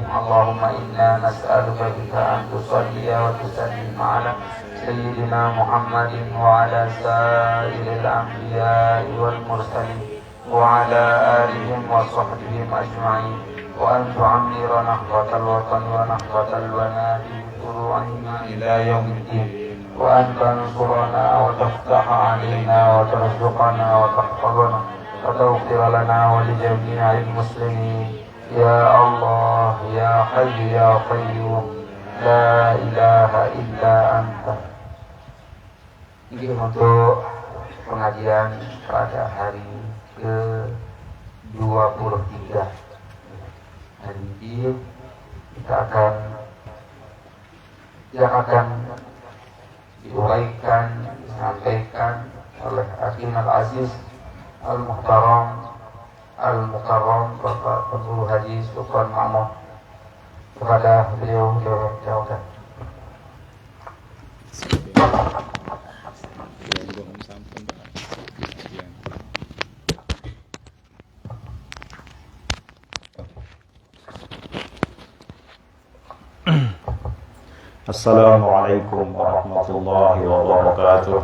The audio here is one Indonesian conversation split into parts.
Allahumma inna nas'aluka bika an tusalliya wa tusallim ala Sayyidina Muhammadin wa ala sa'iril anbiya'i wal mursalin wa ala alihim wa sahbihim ajma'in wa an tu'ammira nahbatal watan wa nahbatal banati furu'ina ila yaumiddin wa an tansurana wa taftaha alaina wa tarzuqana wa tahfazana wa taghfir lana wa li jami'il muslimin ya Allah ya Hayyu ya Qayyum la ilaha illa anta. Ini untuk pengajian pada hari ke-23. Hari ini yang akan diuraikan, disampaikan oleh Hakim Al-Aziz Al-Muhtaram Al-Mukarram Bapak Pengurus Haji Sultan Mahmud. Kepada beliau jawabkan. Assalamualaikum warahmatullahi wabarakatuh.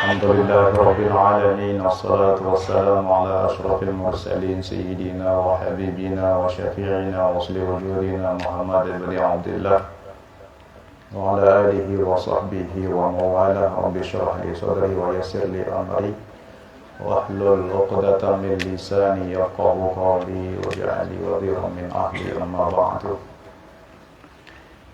Alhamdulillahirabbil alamin wassalatu wassalamu ala asyrafil mursalin sayyidina wa habibina wa syafi'ina wa wasli wujudina Muhammad ibn Abdullah wa ala alihi wa sahbihi wa mawala. Rabbi shrah li sadri wa yassir li amri wahlul 'uqdatam min lisani yafqahu qawli waj'alni wadhiran min ahli amma ba'du.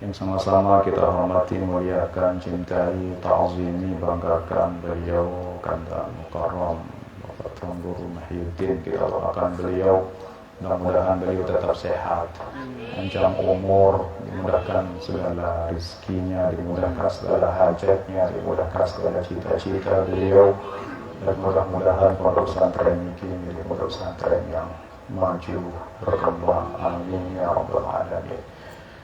Yang sama-sama kita hormati, muliakan, cintai, ta'zimi, banggakan beliau Kanda Mukarram Bapak Tuan Guru Mahyuddin. Kita doakan beliau, mudah-mudahan beliau tetap sehat, panjang umur, dimudahkan segala rezekinya, dimudahkan segala hajatnya, dimudahkan segala cita-cita beliau, dan mudah-mudahan pondok pesantren ini menjadi pondok pesantren yang maju, berkembang. Amin ya rabbal alamin.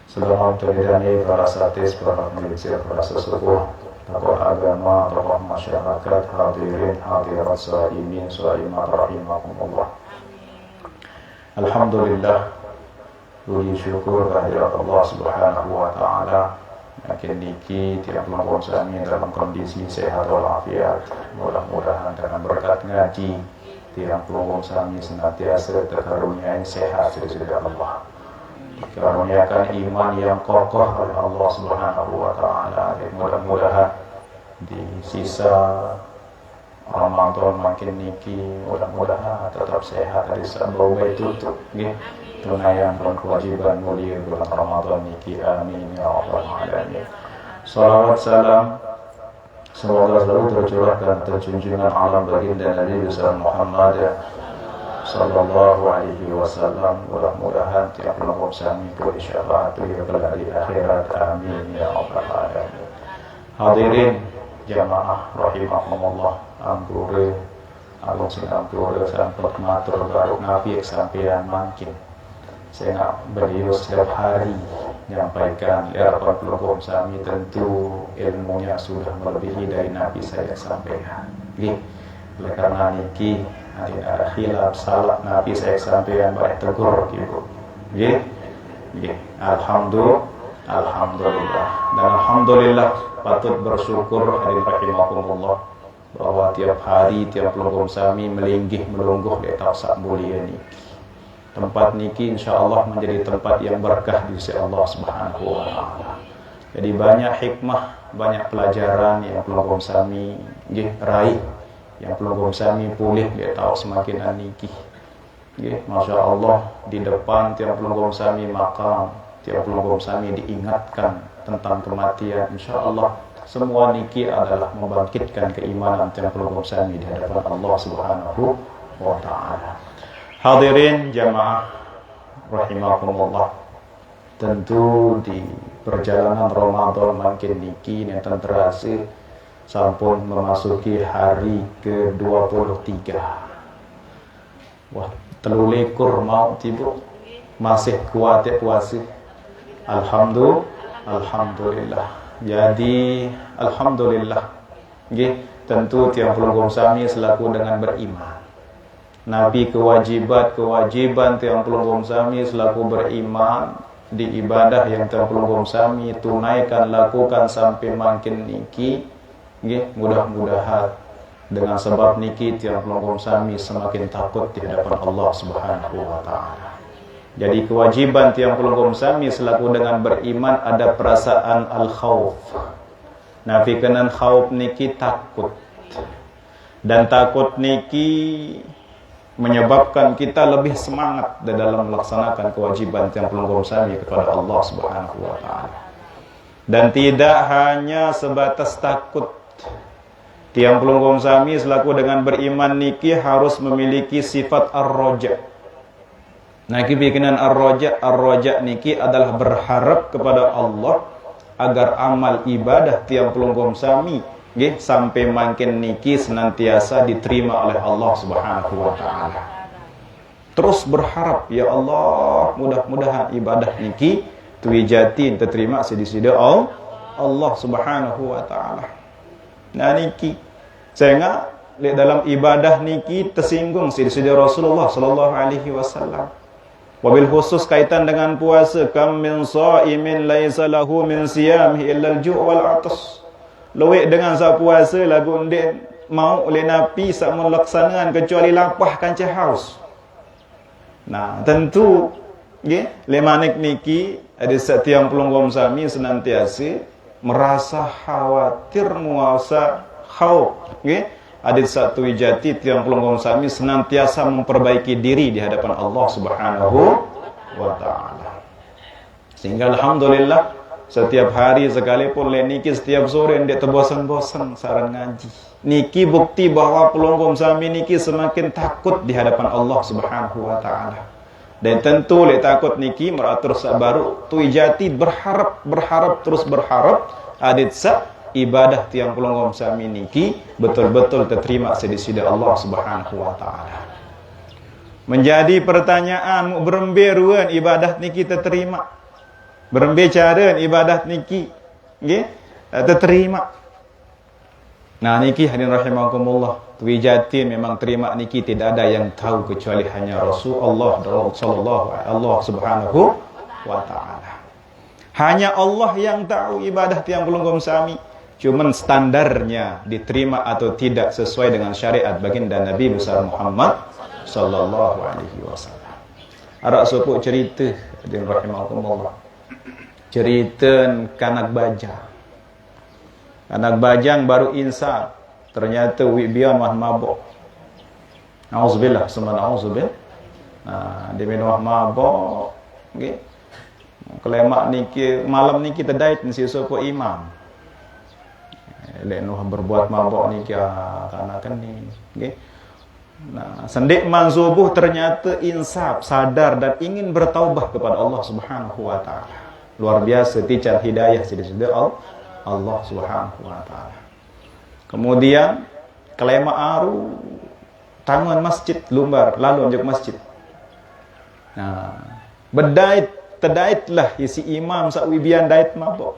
Sebelum terjadi para satis, para peneliti, para sesepuh, tokoh agama, tokoh masyarakat, hadirin, hadirat, shaimin, shaimat, rahimakumullah. Alhamdulillah, puji syukur kehadirat Allah Subhanahu wa Ta'ala. Makin niki tiap melakukan sami dalam kondisi sehat walafiat. Mudah-mudahan dengan berkat ngaji, tiap melakukan sami senantiasa terkaruniai sehat dari Allah. Dikaruniakan iman yang kokoh oleh Allah Subhanahu wa Ta'ala. Mudah-mudahan di sisa Ramadan makin niki, mudah-mudahan tetap sehat dari sebelum tutup tunaian dan kewajiban mulia bulan Ramadan niki. Amin ya rabbal alamin. Salawat salam semoga selalu tercurah dan terjunjungan alam baginda Nabi besar Muhammad sallallahu alaihi wasallam. Mudah-mudahan tiap melakukan sami boleh syafaat beliau di akhirat. Amin ya rabbal alamin. Hadirin jamaah rahimakumullah, ampure alung sing ampure sampun matur baru nabi sampeyan makin saya beliau setiap hari menyampaikan harapan pelukung sami, tentu ilmunya sudah melebihi dari nabi saya sampaikan. Oleh karena niki hari ada khilaf salah nabi saya sampaikan baik tegur gitu. Alhamdulillah dan alhamdulillah patut bersyukur hadirin rahimakumullah bahwa tiap hari tiap pelungkum sami melinggih melungguh di atas sak mulia niki. Tempat niki insyaallah menjadi tempat yang berkah di sisi Allah Subhanahu wa Ta'ala. Jadi banyak hikmah, banyak pelajaran yang pelungkum sami raih, yang pelungkum sami pulih dia tahu semakin aniki. Masya Allah, di depan tiap pelungkum sami makam, tiap pelungkum sami diingatkan tentang kematian. Insya Allah semua niki adalah membangkitkan keimanan tiap pelungkum sami di hadapan Allah Subhanahu wa Ta'ala. Hadirin jamaah rahimakumullah, tentu di perjalanan Ramadan makin niki yang terasi sampun memasuki hari ke-23. Wah, 23 mau tiba masih kuat ya puasa. Alhamdulillah. Jadi alhamdulillah. Tentu tiap pelungkum sami selaku dengan beriman. Nabi kewajiban tiang pelunggum sami selaku beriman di ibadah yang tiang pelunggum sami tunaikan lakukan sampai makin niki. Nggih, mudah-mudahan dengan sebab niki tiang pelunggum sami semakin takut di hadapan Allah Subhanahu wa taala. Jadi kewajiban tiang pelunggum sami selaku dengan beriman ada perasaan al-khauf. Nabi kenan khauf niki takut. Dan takut niki menyebabkan kita lebih semangat dalam melaksanakan kewajiban tiang pelunggum sami kepada Allah Subhanahu wa taala. Dan tidak hanya sebatas takut. Tiang pelunggum sami selaku dengan beriman niki harus memiliki sifat ar-raja. Nah, kebikinan ar-raja niki adalah berharap kepada Allah agar amal ibadah tiang pelunggum sami nggih sampai makin niki senantiasa diterima oleh Allah Subhanahu wa taala. Terus berharap, ya Allah, mudah-mudahan ibadah niki tuwijati diterima sidi-sidi Allah Subhanahu wa taala. Nah niki sehingga dalam ibadah niki tersinggung sidi-sidi Rasulullah sallallahu alaihi wasallam. Wabil khusus kaitan dengan puasa, kam min shaimin laisa lahu min siyamihi illa al-ju' wal 'atas. Luwek dengan sa puasa lagu ndek mau oleh Nabi sak melaksanakan kecuali lapah kancah haus. Nah, tentu nggih lemanek niki ada setiang pelunggum sami senantiasa merasa khawatir muasa khauf nggih. Hadis satu wijati tiang pelunggum sami senantiasa memperbaiki diri di hadapan Allah Subhanahu wa taala. Sehingga alhamdulillah setiap hari sekalipun niki setiap sore ndek terbosan-bosan saran ngaji. Niki bukti bahwa pelunggum sami niki semakin takut di hadapan Allah Subhanahu wa taala. Dan tentu lek takut niki meratur sabaru tuwijati berharap terus berharap hadis ibadah tiang pelunggum sami niki betul-betul terterima sidi-sidi Allah Subhanahu wa taala. Menjadi pertanyaan mu berembe ruan ibadah niki terterima. Berembe cara ibadah niki nggih terterima. Nah niki hadirin rahimakumullah, tuwijati memang terima niki tidak ada yang tahu kecuali hanya Rasulullah sallallahu Subhanahu wa taala. Hanya Allah yang tahu ibadah tiang pelunggum sami. Cuman standarnya diterima atau tidak sesuai dengan syariat baginda Nabi besar Muhammad sallallahu alaihi wasallam. Arak suku cerita hadirin rahimakumullah. Cerita kanak bajang. Kanak bajang baru insaf, ternyata wibian mah mabuk. Nauzubillah, summa nauzubillah. Nah, dia minum mabuk nggih. Kelemak niki malam niki terdait si suku imam. Lek noh berbuat mabuk ni karena ni nggih. Nah, sendik man subuh ternyata insaf, sadar dan ingin bertaubat kepada Allah Subhanahu wa taala. Luar biasa tican hidayah sida-sida Allah Subhanahu wa taala. Kemudian kelema aru tangan masjid lumbar lalu anjuk masjid. Nah, terdaitlah isi imam sakwibian dait mabuk.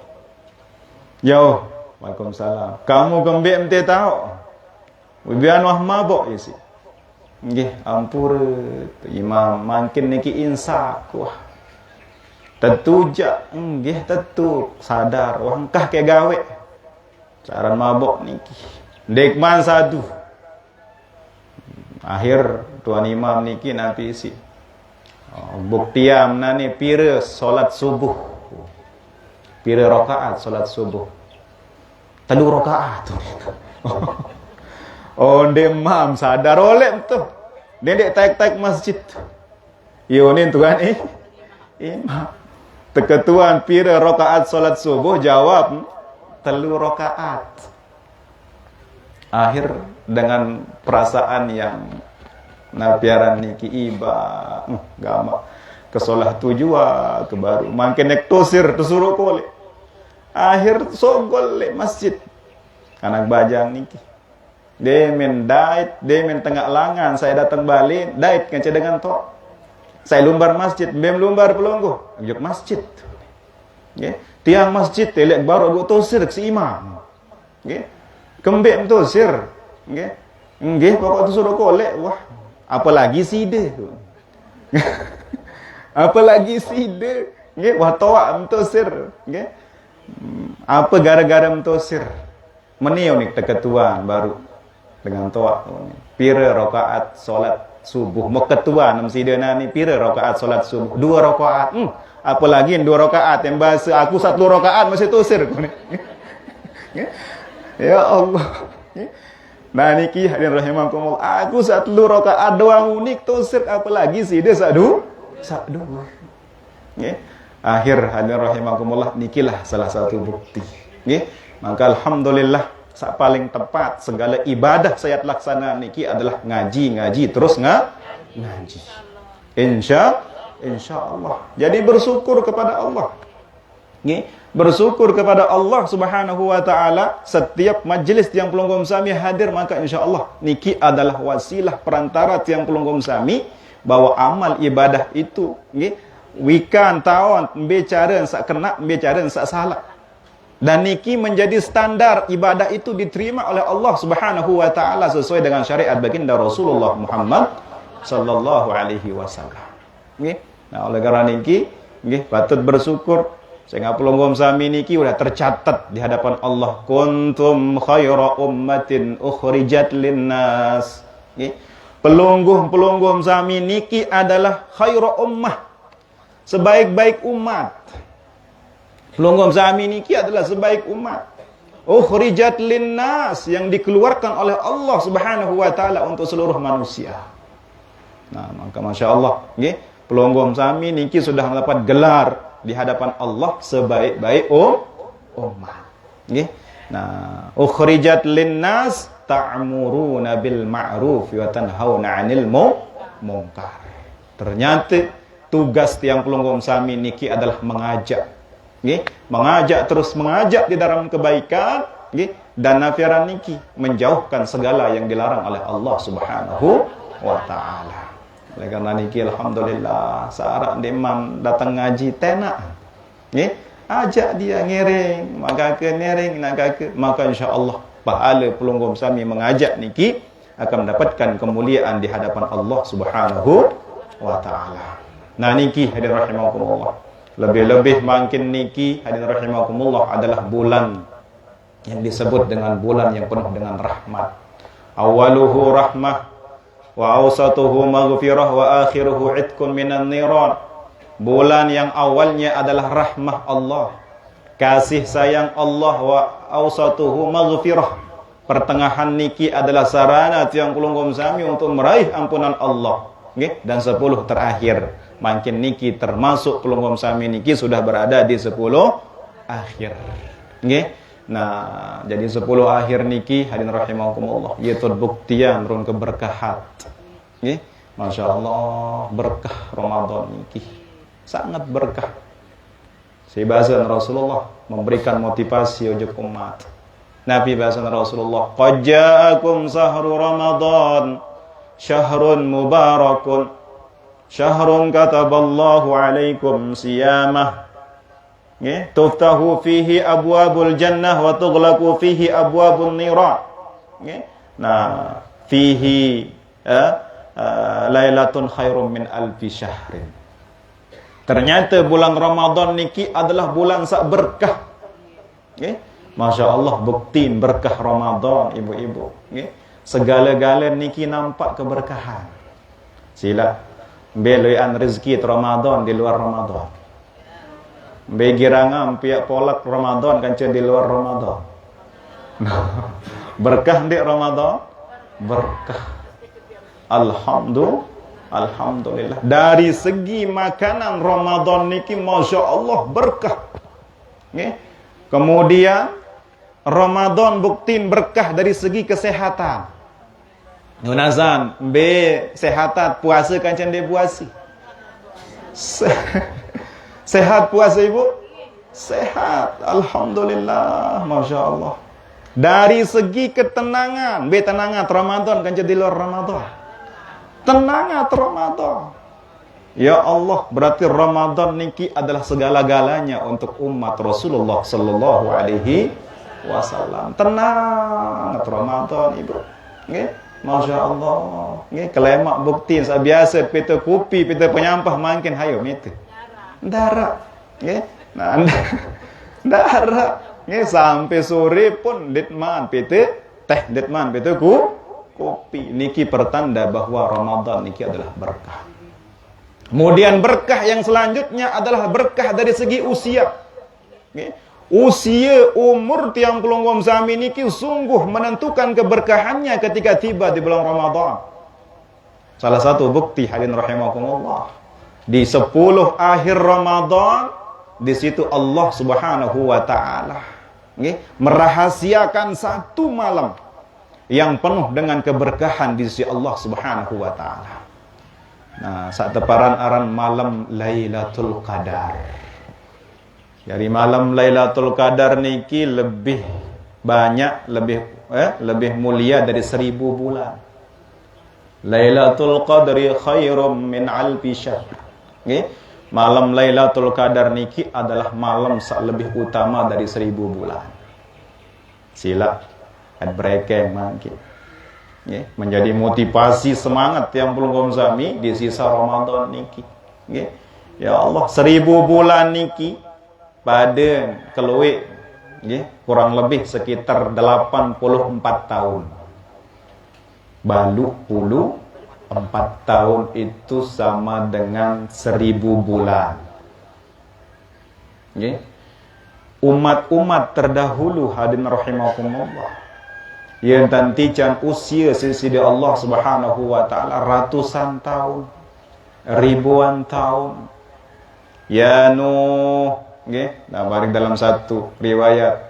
Yo Waalaikumsalam. Kamu gembek ente tahu. Wibian wah mabok isi. Nggih, ampur imam makin niki insaf wah. Tentu nggih tentu sadar wah engkah ke gawe. Saran mabok niki. Dekman sadu. Akhir tuan imam niki nanti isi. Buktiam nani pira salat subuh. Pira rakaat salat subuh. 3 rakaat. Oh, demam sadar oleh tu. Dendek taik-taik masjid. Yo ni tuan imam. Teketuan pira rakaat salat subuh jawab 3 rakaat. Akhir dengan perasaan yang nabiaran niki iba gama kesolah tujuan ke baru makin nek tosir tersuruh kolek. Akhir sogol le masjid. Anak bajang niki. Demen tengah langan saya datang balik, dait ngece dengan tok. Saya lumbar masjid, bem lumbar pelungguh, juk masjid. Nggih. Tiang masjid telek baru go tosir si imam. Nggih. Kembek tosir. Nggih. Nggih pokok tu suruh kolek wah. Apalagi sida tu. Apalagi sida. Nggih, wah toak mentosir. Nggih. Apa gara-gara mentosir? Meniau ni ketuan baru dengan toak. Pira rakaat solat subuh. Mau ketuan nam sida ni pira rakaat solat subuh? 2 rakaat. Apalagi 2 rakaat yang bahasa aku 1 rakaat masih tosir aku ni. Ya Allah. Nah niki hadirin rahimakumullah, aku 1 rakaat doang unik tosir apalagi sida sadu. Nggih. Akhir hadirin rahimakumullah nikilah salah satu bukti. Nggih. Maka alhamdulillah sak paling tepat segala ibadah saya laksana niki adalah ngaji terus ngaji. Insyaallah. Jadi bersyukur kepada Allah. Nggih. Bersyukur kepada Allah Subhanahu wa taala setiap majlis yang pelonggom sami hadir, maka insyaallah niki adalah wasilah perantara tiang pelonggom sami bahwa amal ibadah itu nggih wikan taon bicara sak kena bicara sak salah. Dan niki menjadi standar ibadah itu diterima oleh Allah Subhanahu wa taala sesuai dengan syariat baginda Rasulullah Muhammad sallallahu alaihi wasallam. Nggih. Nah, oleh karena niki nggih patut bersyukur sehingga pelonggom sami niki sudah tercatat di hadapan Allah. Kuntum khaira ummatin ukhrijat linnas. Pelonggom sami niki adalah khaira ummah, sebaik-baik umat. Pelonggom sami niki adalah sebaik umat. Ukhrijat linnas, yang dikeluarkan oleh Allah Subhanahu wa taala untuk seluruh manusia. Nah, maka masya-Allah, nggih, pelonggom sami niki sudah mendapat gelar di hadapan Allah sebaik-baik umat. Nggih. Nah, ukhrijat linnas ta'muruna bil ma'ruf wa tanhauna 'anil munkar. Ternyata tugas tiang pelonggom sami niki adalah mengajak. Nggih, mengajak terus mengajak di dalam kebaikan, nggih, dan nafiran niki menjauhkan segala yang dilarang oleh Allah Subhanahu wa taala. Oleh karena niki alhamdulillah searah imam datang ngaji tenak. Nggih, ajak dia ngereng, maka ke ngereng maka insyaallah pahala pelonggom sami mengajak niki akan mendapatkan kemuliaan di hadapan Allah Subhanahu wa taala. Nah niki hadirin rahimakumullah. Lebih-lebih makin niki hadirin rahimakumullah adalah bulan yang disebut dengan bulan yang penuh dengan rahmat. Awaluhu rahmah wa awsatuhu maghfirah wa akhiruhu itqun minan niran. Bulan yang awalnya adalah rahmah Allah, kasih sayang Allah, wa awsatuhu maghfirah. Pertengahan niki adalah sarana tiang pelonggom sami untuk meraih ampunan Allah. Nggih, dan 10 terakhir makin niki termasuk pelonggom sami niki sudah berada di 10 akhir. Nggih. Nah, jadi 10 akhir niki hadirin rahimakumullah yaitu buktian run keberkahan. Nggih. Masyaallah berkah Ramadan niki. Sangat berkah. Si bahasan Rasulullah memberikan motivasi untuk umat. Nabi bahasan Rasulullah, "Qad ja'akum sahru Ramadan, syahrun mubarakun, syahrun kataballahu alaikum siyamah." Nggih, tuftahu fihi abwabul jannah wa tughlaqu fihi abwabun niran. Nggih. Nah, fihi lailatun khairum min alfi syahrin. Ternyata bulan Ramadan niki adalah bulan sak berkah. Nggih. Masya-Allah bukti berkah Ramadan ibu-ibu. Nggih. Segala-gala niki nampak keberkahan. Sila beloan rezeki Ramadan di luar Ramadan. Begirangam pihak polak Ramadan kanca di luar Ramadan. Berkah di Ramadan, berkah. Alhamdulillah. Dari segi makanan Ramadan niki masya Allah berkah. Nggih. Kemudian Ramadan buktiin berkah dari segi kesehatan. Nunazan be sehatan puasa kancan dia puasi. Sehat puasa ibu? Sehat. Alhamdulillah. Masya Allah. Dari segi ketenangan, be tenangan Ramadan kancan di luar Ramadan. Tenangat Ramadan. Ya Allah, berarti Ramadan niki adalah segala-galanya untuk umat Rasulullah sallallahu alaihi wasallam. Tenang Ramadan, Ibu. Nggih. Masya Allah. Nggih, kelemak bukti biasa pita kopi, pita penyampah makin hayo itu. Darak. Nggih. Nah, darak. Nggih, sampai sore pun ditman pita teh, ditman pita kopi. Niki pertanda bahwa Ramadan niki adalah berkah. Kemudian berkah yang selanjutnya adalah berkah dari segi usia. Nggih. Usia umur tiang pelonggom sami niki sungguh menentukan keberkahannya ketika tiba di bulan Ramadan. Salah satu bukti hadirin rahimakumullah, di 10 akhir Ramadan, di situ Allah Subhanahu wa taala merahasiakan satu malam yang penuh dengan keberkahan di sisi Allah Subhanahu wa taala. Nah, saat teparan aran malam Lailatul Qadar. Dari malam Lailatul Qadar niki lebih banyak, lebih mulia dari 1000 bulan. Lailatul Qadri khairum min alfi syahr. Okay? Malam Lailatul Qadar niki adalah malam lebih utama dari 1000 bulan. Sila breaking mungkin. Okay? Menjadi motivasi semangat yang belum sami di sisa Ramadan niki. Okay? Ya Allah, 1000 bulan niki pada keluik kurang lebih sekitar 84 tahun. Balu puluh 4 tahun itu sama dengan 1000 bulan. Umat-umat terdahulu hadirin rahimakumullah, yang tantican usia sisi Allah Subhanahu wa taala ratusan tahun, ribuan tahun. Ya Nuh, nah baring dalam satu riwayat,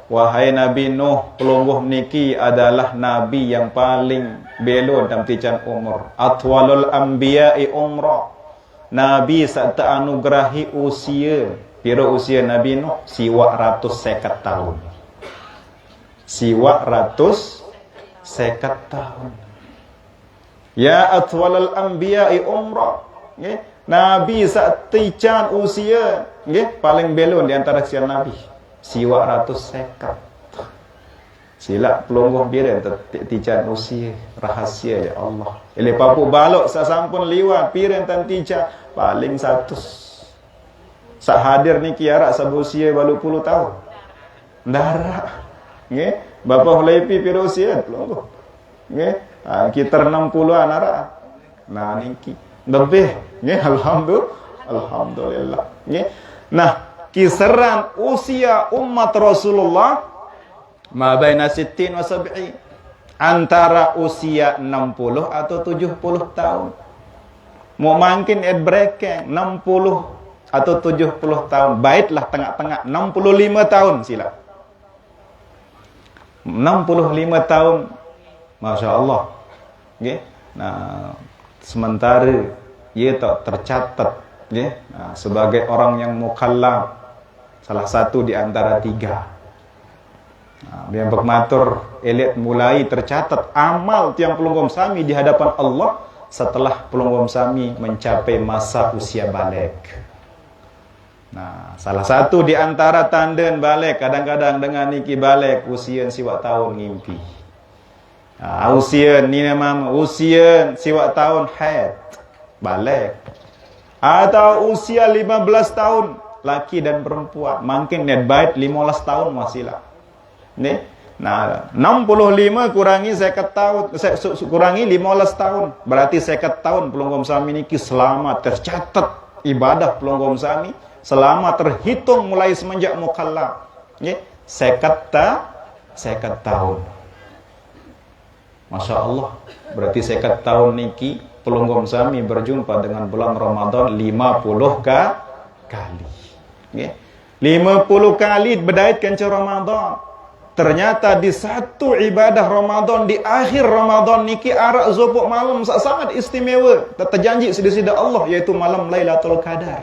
wahai Nabi Nuh, pelungguh niki adalah nabi yang paling belo dalam tican umur. Atwalul anbiya'i umra. Nabi saat anugerahi usia, pira usia Nabi Nuh? Siwa 150 tahun. Siwa 150 tahun. Ya atwalul anbiya'i umra. Nabi saat tican usia paling belon di antara sian Nabi, siwa 150. Sila pelungguh biren tican usia rahasia ya Allah. Ele papu balok sasampun liwat piren tan tican paling 100. Sak hadir ni kiara sabusia balu 10 tahun. Ndara. Nggih, bapa hulaipi pira usia pelungguh. Nggih, kita 60-an ara. Nah niki lebih. Alhamdulillah. Nah, kisaran usia umat Rasulullah ma baina 60 wa 70, antara usia 60 atau 70 tahun. Mau makin breaking 60 atau 70 tahun, baiklah tengah-tengah 65 tahun sila. 65 tahun, Masya Allah. Nah, sementara ia tak tercatat sebagai orang yang mukallaf, salah satu di antara 3. Yang bermatur elit mulai tercatat amal tiang pelunggom sami di hadapan Allah setelah pelunggom sami mencapai masa usia balik. Nah, salah satu di antara tanda balik, kadang-kadang dengan niki balik usia siwak tahun ngimpi. Usia ni memang usia siwak tahun haid balik, atau usia 15 tahun laki dan perempuan makin net baik 15 tahun masihlah. Nah 65 kurangi 50 tahun, kurangi 15 tahun, berarti 50 tahun pelunggom sami niki selamat tercatat ibadah pelunggom sami selama terhitung mulai semenjak mukallaf. 50 tahun. Masya Allah, berarti 50 tahun niki pelunggom sami berjumpa dengan bulan Ramadan 50 kali. 50 kali berdaitkan ke Ramadan. Ternyata di satu ibadah Ramadan di akhir Ramadan niki arak zopok malam sangat istimewa. Terjanji sida-sida Allah, yaitu malam Lailatul Qadar.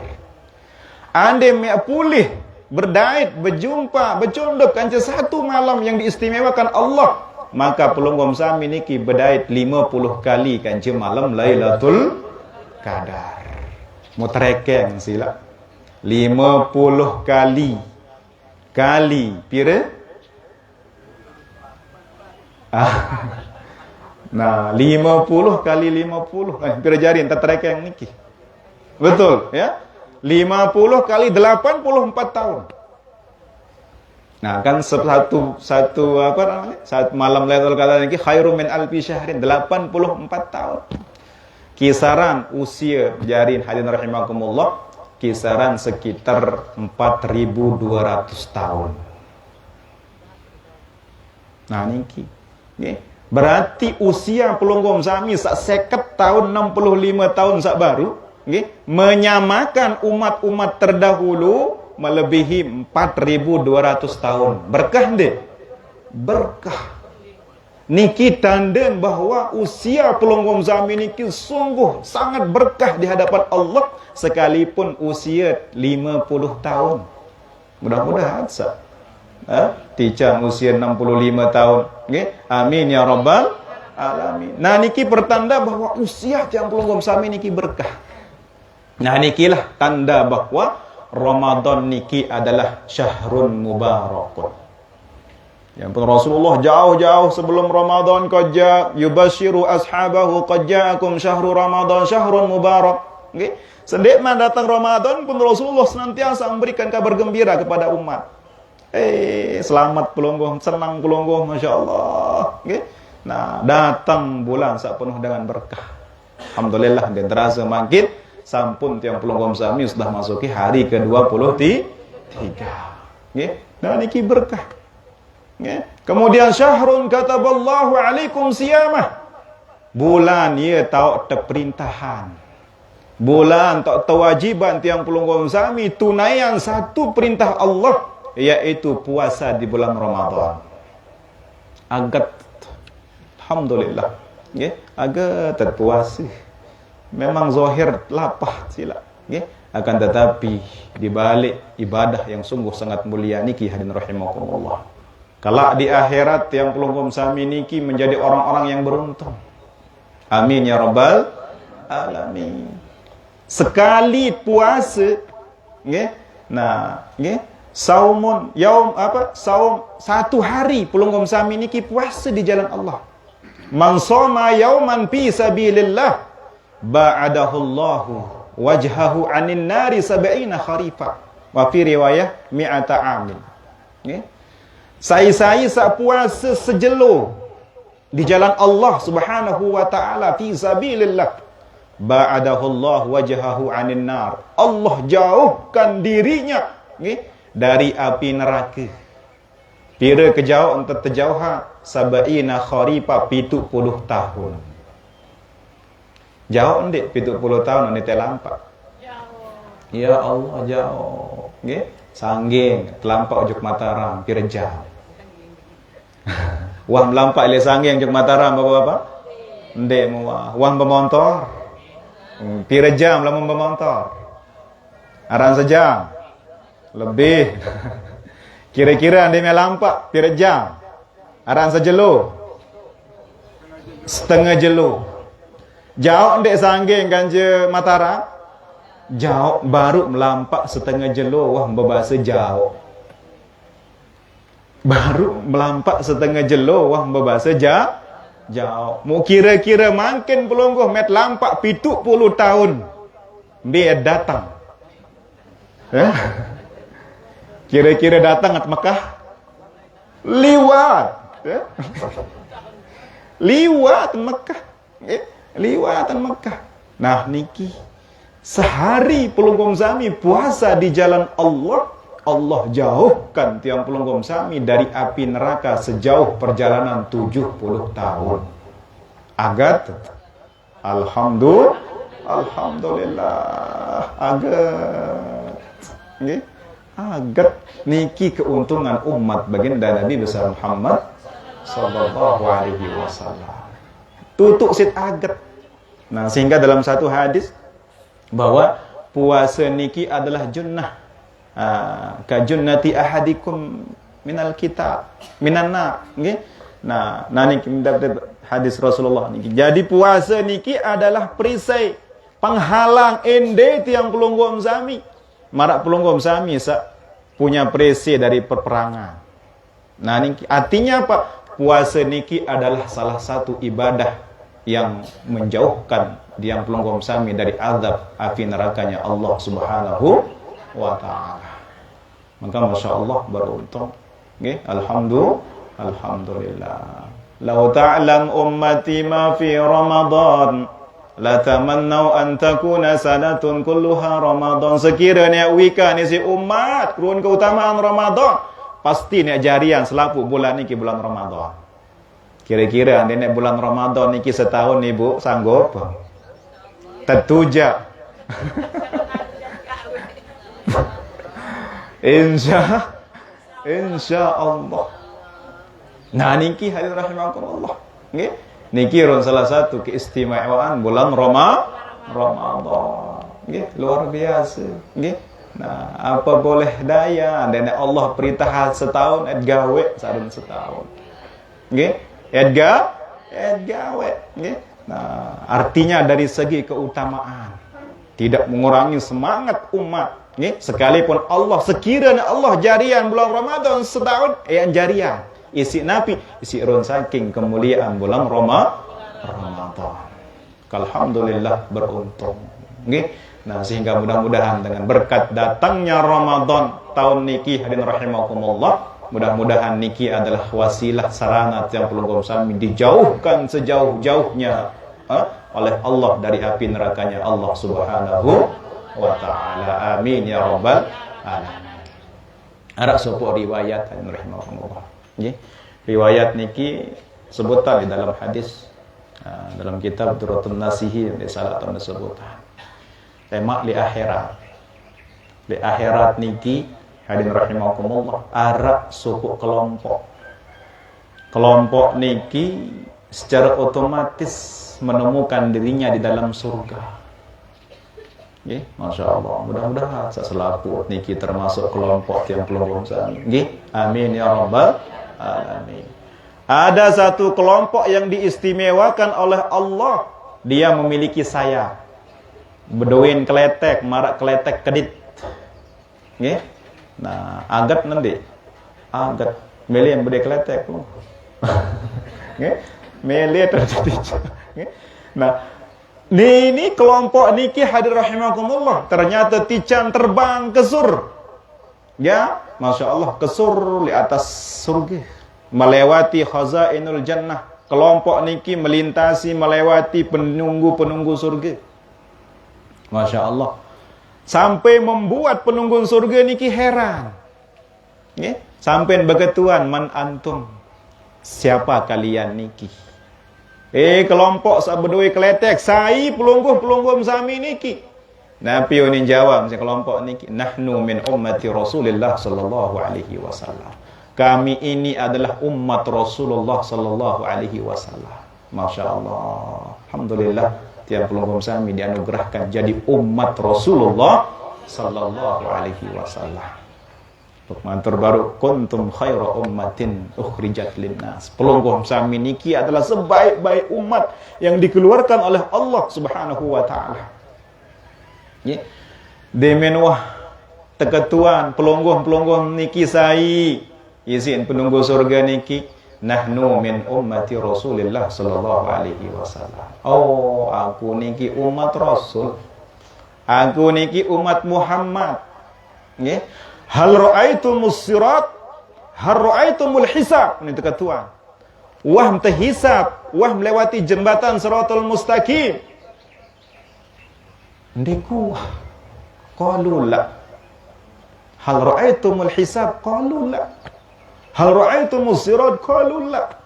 Ande pulih berdait, berjumpa, bercunduk kan satu malam yang diistimewakan Allah, maka pelunggom sami niki berdait 50 kali kan malam Lailatul Qadar. Mutrekeng sila 50 kali pira Nah, 50 kali 50. Pira jari entar tereka yang niki. Betul, ya? 50 kali 84 tahun. Nah, kan satu apa namanya? Satu malam Lailatul Qadar niki khairum min alfi syahrin, 84 tahun. Kisaran usia jarin hadirin rahimakumullah, kisaran sekitar 4.200 tahun. Nah, niki. Nggih. Berarti usia pelonggom sami sak 50 tahun, 65 tahun sak baru, okay, menyamakan umat-umat terdahulu melebihi 4.200 tahun. Berkah deh? Berkah. Niki tanda bahwa usia pelonggom sami niki sungguh sangat berkah di hadapan Allah sekalipun usia 50 tahun. Mudah-mudahan sak. Ticang usia 65 tahun. Okay? Amin ya rabbal alamin. Nah, niki pertanda bahwa usia yang pelonggom sami niki berkah. Nah, nikilah tanda bahwa Ramadan niki adalah syahrun mubarakun. Yang pun Rasulullah jauh-jauh sebelum Ramadan qad yubashiru ashabahu qad ja'akum syahru Ramadan syahrun mubarak. Okay? Sendekman datang Ramadan pun Rasulullah senantiasa memberikan kabar gembira kepada umat. Selamat pelonggong, senang pelonggong, Masya Allah. Okay? Nah, datang bulan sak penuh dengan berkah. Alhamdulillah, dan terasa makin sampun tiang pelonggong sami sudah masuki hari ke-23. Okay? Nah, niki berkah. Okay? Kemudian syahrun kataballahu alaikum siyamah. Bulan ia tahu perintahan. Bulan tak kewajiban tiang pelonggong sami tunaian satu perintah Allah, yaitu puasa di bulan Ramadan. Agak alhamdulillah, ya, agak terpuasa. Memang zahir lapah sila, ya. Akan tetapi di balik ibadah yang sungguh sangat mulia niki hadirin rahimakumullah. Kalau di akhirat yang pelonggom sami niki menjadi orang-orang yang beruntung. Amin ya rabbal alamin. Sekali puasa, ya. Nah, ya. Saumun yaum saum satu hari pelonggom sami niki puasa di jalan Allah. Man shoma yauman fi sabilillah ba'adahu Allahu wajhahu 'anin nari 70 kharifa. Wa fi riwayah mi'ata amin. Okay? Saya sak puasa sejelo di jalan Allah Subhanahu wa taala fi sabilillah ba'adahu Allah wajhahu 'anin nar. Allah jauhkan dirinya, okay, dari api neraka. Pira kejauh untuk terjauhan 70 kharifa 70 tahun. Jauh ndik 70 tahun ni terlampak. Jauh. Ya Allah jauh. Nggih, sangging terlampak juk Mataram pira jam. Wah melampak le sangging juk Mataram bapak-bapak? Ndik muah. Wah bermotor. Pira jam lamun bermotor? Aran sejam. Lebih. Kira-kira anda melampak pira jam? Aran sejelo. Setengah jelo. Jauh ndek sanggeng ganja Mataram? Jauh baru melampak setengah jelo. Wah berbahasa jauh. Baru melampak setengah jelo. Wah berbahasa jauh. Mau kira-kira makin pelonggoh met lampak 70 tahun. Dia datang. Kira-kira datang at Mekah liwat, ya? Liwat Mekah, ya? Liwatan Mekah. Nah niki sehari pelonggom sami puasa di jalan Allah, Allah jauhkan tiang pelonggom sami dari api neraka sejauh perjalanan 70 tahun. Agat alhamdulillah agat, ya? Agar niki keuntungan umat baginda Nabi besar Muhammad sallallahu alaihi wasallam. Tutuk sit agat. Nah, sehingga dalam satu hadis bahwa puasa niki adalah junnah. Ka junnati ahadikum minal kitab minan nar, nggih. Nah, niki hadis Rasulullah niki. Jadi puasa niki adalah perisai penghalang ende tiang pelonggom sami. Marak pelonggom sami punya perisai dari peperangan. Nah, ini artinya apa? puasa niki adalah salah satu ibadah yang menjauhkan diam pelonggom sami dari azab api nerakanya Allah Subhanahu wa taala. Maka masya Allah beruntung. Okay? Alhamdulillah. Lau ta'lam ummati ma fi Ramadan la tamannau an takuna sanatun kulluha Ramadan. Sekiranya wika ni si umat kurun keutamaan Ramadan, pasti ni jarian selapu bulan niki bulan Ramadan. Kira-kira anda nak bulan Ramadan niki setahun ni Bu sanggup? Tertuja. Insya Allah. Nah niki hadirin rahimakumullah. Nggih. Niki salah satu keistimewaan bulan Ramadan. Nggih, luar biasa. Nggih. Nah, apa boleh daya dan Allah perintah setahun gawe sareng setahun. Nggih. Gawe. Nggih. Nah, artinya dari segi keutamaan tidak mengurangi semangat umat. Sekalipun Allah sekiranya Allah jarian bulan Ramadan setahun yang jarian isi napi isi ron saking kemuliaan bulan Ramadan. Alhamdulillah beruntung. Nah sehingga mudah-mudahan dengan berkat datangnya Ramadan tahun niki hadirin rahimakumullah, mudah-mudahan niki adalah wasilah sarana yang pelonggom sami dijauhkan sejauh-jauhnya oleh Allah dari api nerakanya Allah Subhanahu wa ta'ala. Amin ya rabbal alamin. Ada sebuah riwayat rahimahullah. Riwayat niki sebutan di dalam hadis dalam kitab Durratun Nasihi di salah satu sebutan. Tema li akhirat. Li akhirat niki hadirin rahimakumullah ara suku kelompok. Kelompok niki secara otomatis menemukan dirinya di dalam surga. Nggih, Masya Allah. Mudah-mudahan selaku niki termasuk kelompok yang pelonggong sami. Nggih, amin ya rabbal alamin. Ada satu kelompok yang diistimewakan oleh Allah. Dia memiliki sayap. Bedoin keletek, marak keletek kedit. Nggih. Nah, agat nanti. Agat mele yang bede keletek. Nggih. Mele terjadi. Nggih. Nah, ini kelompok niki hadir rahimakumullah ternyata tican terbang ke sur. Ya, Masya Allah ke sur di atas surga. Melewati khazainul jannah. Kelompok niki melintasi melewati penunggu-penunggu surga. Masya Allah. Sampai membuat penunggu surga niki heran. Ya? Sampai begetuan man antum. Siapa kalian niki? Kelompok sabedoi keletek, sai pelungguh sami niki. Nabi ini jawab si kelompok niki, nahnu min ummati Rasulillah sallallahu alaihi wasallam. Kami ini adalah umat Rasulullah sallallahu alaihi wasallam. Masya Allah. Alhamdulillah tiap pelungguh sami dianugerahkan jadi umat Rasulullah sallallahu alaihi wasallam. Mantur baru kuntum khaira ummatin ukhrijat linnas. Pelungguh sami niki adalah sebaik-baik umat yang dikeluarkan oleh Allah Subhanahu wa taala. Ya. Demenwah teketuan pelungguh niki sai izin penunggu surga niki nahnu min ummati Rasulillah sallallahu alaihi wasallam. Oh, aku niki umat Rasul. Aku niki umat Muhammad. Nggih. Hal ra'aitumus sirat, hal ra'aitumul hisab. Ini ketua. Wah terhisab, wah melewati jembatan Siratal Mustaqim. Ndiku. Qalu la. Hal ra'aitumul hisab? Qalu la. Hal ra'aitumus sirat? Qalu la.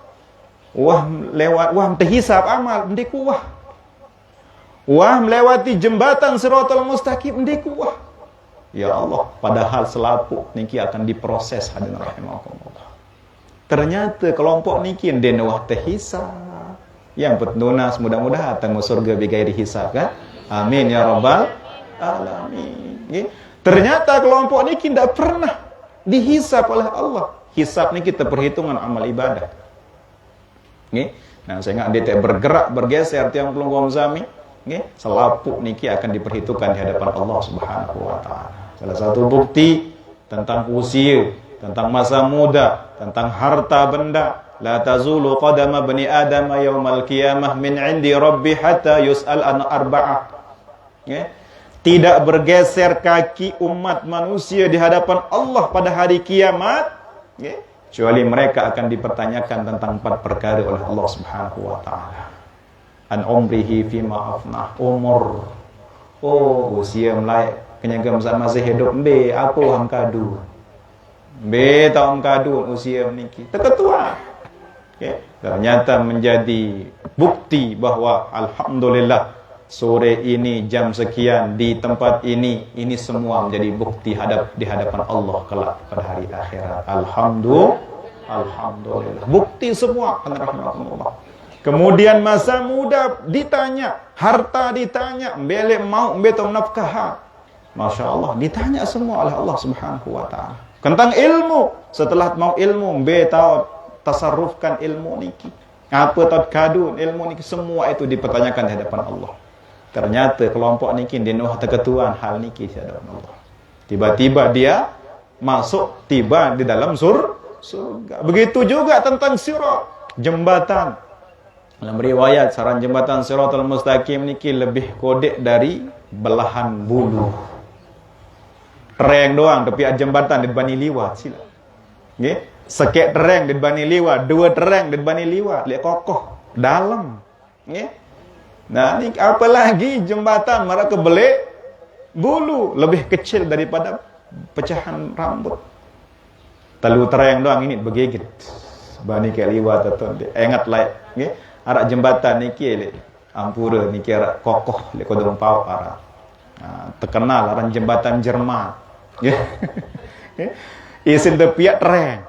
Wah lewat, wah terhisab amal. Ndiku wah. Wah melewati jembatan Siratal Mustaqim. Ndiku wah. Ya Allah, padahal selapu niki akan diproses hadirin rahimakumullah. Ternyata kelompok niki den wah terhisab. Yang petnunas mudah-mudahan temu surga bigairi hisab kan? Amin ya rabbal alamin. Ternyata kelompok niki tidak pernah dihisab oleh Allah. Hisab niki kita perhitungan amal ibadah. Nah, sehingga dia bergerak bergeser tiang pelungguh sami. Selapu niki akan diperhitungkan di hadapan Allah Subhanahu wa taala. Salah satu bukti tentang usia, tentang masa muda, tentang harta benda, la tazulu qadama bani adam yaumal qiyamah min 'indi rabbi hatta yus'al an arba'ah. Tidak bergeser kaki umat manusia di hadapan Allah pada hari kiamat, kecuali mereka akan dipertanyakan tentang 4 perkara oleh Allah Subhanahu wa taala. An umrihi fima afnah, umur. Oh, usia mulai kenyagam masih hidup be apa hang kadu. Be tahun kadu usia niki terketua. Ternyata menjadi bukti bahwa alhamdulillah sore ini jam sekian di tempat ini semua menjadi bukti di hadapan Allah kelak pada hari akhirat. Alhamdulillah. Bukti semua. Kemudian masa muda ditanya, harta ditanya, belek mau beto nafkah. Masya Allah, ditanya semua oleh Allah Subhanahu wa taala. Tentang ilmu, setelah mau ilmu, beto tasarrufkan ilmu niki. Apa tahu kadun ilmu niki, semua itu dipertanyakan di hadapan Allah. Ternyata kelompok niki dinuh terketuan hal niki di hadapan Allah. Tiba-tiba dia masuk tiba di dalam surga. Begitu juga tentang sirat, jembatan. Dalam riwayat saran jembatan Siratal Mustaqim niki lebih kodek dari belahan bulu. Tereng doang tepi jembatan di bani liwat sila. Nggih. Sekek tereng di bani liwat, 2 tereng di bani liwat, lihat kokoh dalam. Nggih. Nah, ini apalagi jembatan mereka belik bulu lebih kecil daripada pecahan rambut. Telu tereng doang ini begigit. Bani ke liwat atau ingat lah, nggih. Arak jembatan niki le ampura niki arak kokoh le kodong pau arak. Terkenal aran jembatan Jerman. Nggih. Isin tepiak tereng.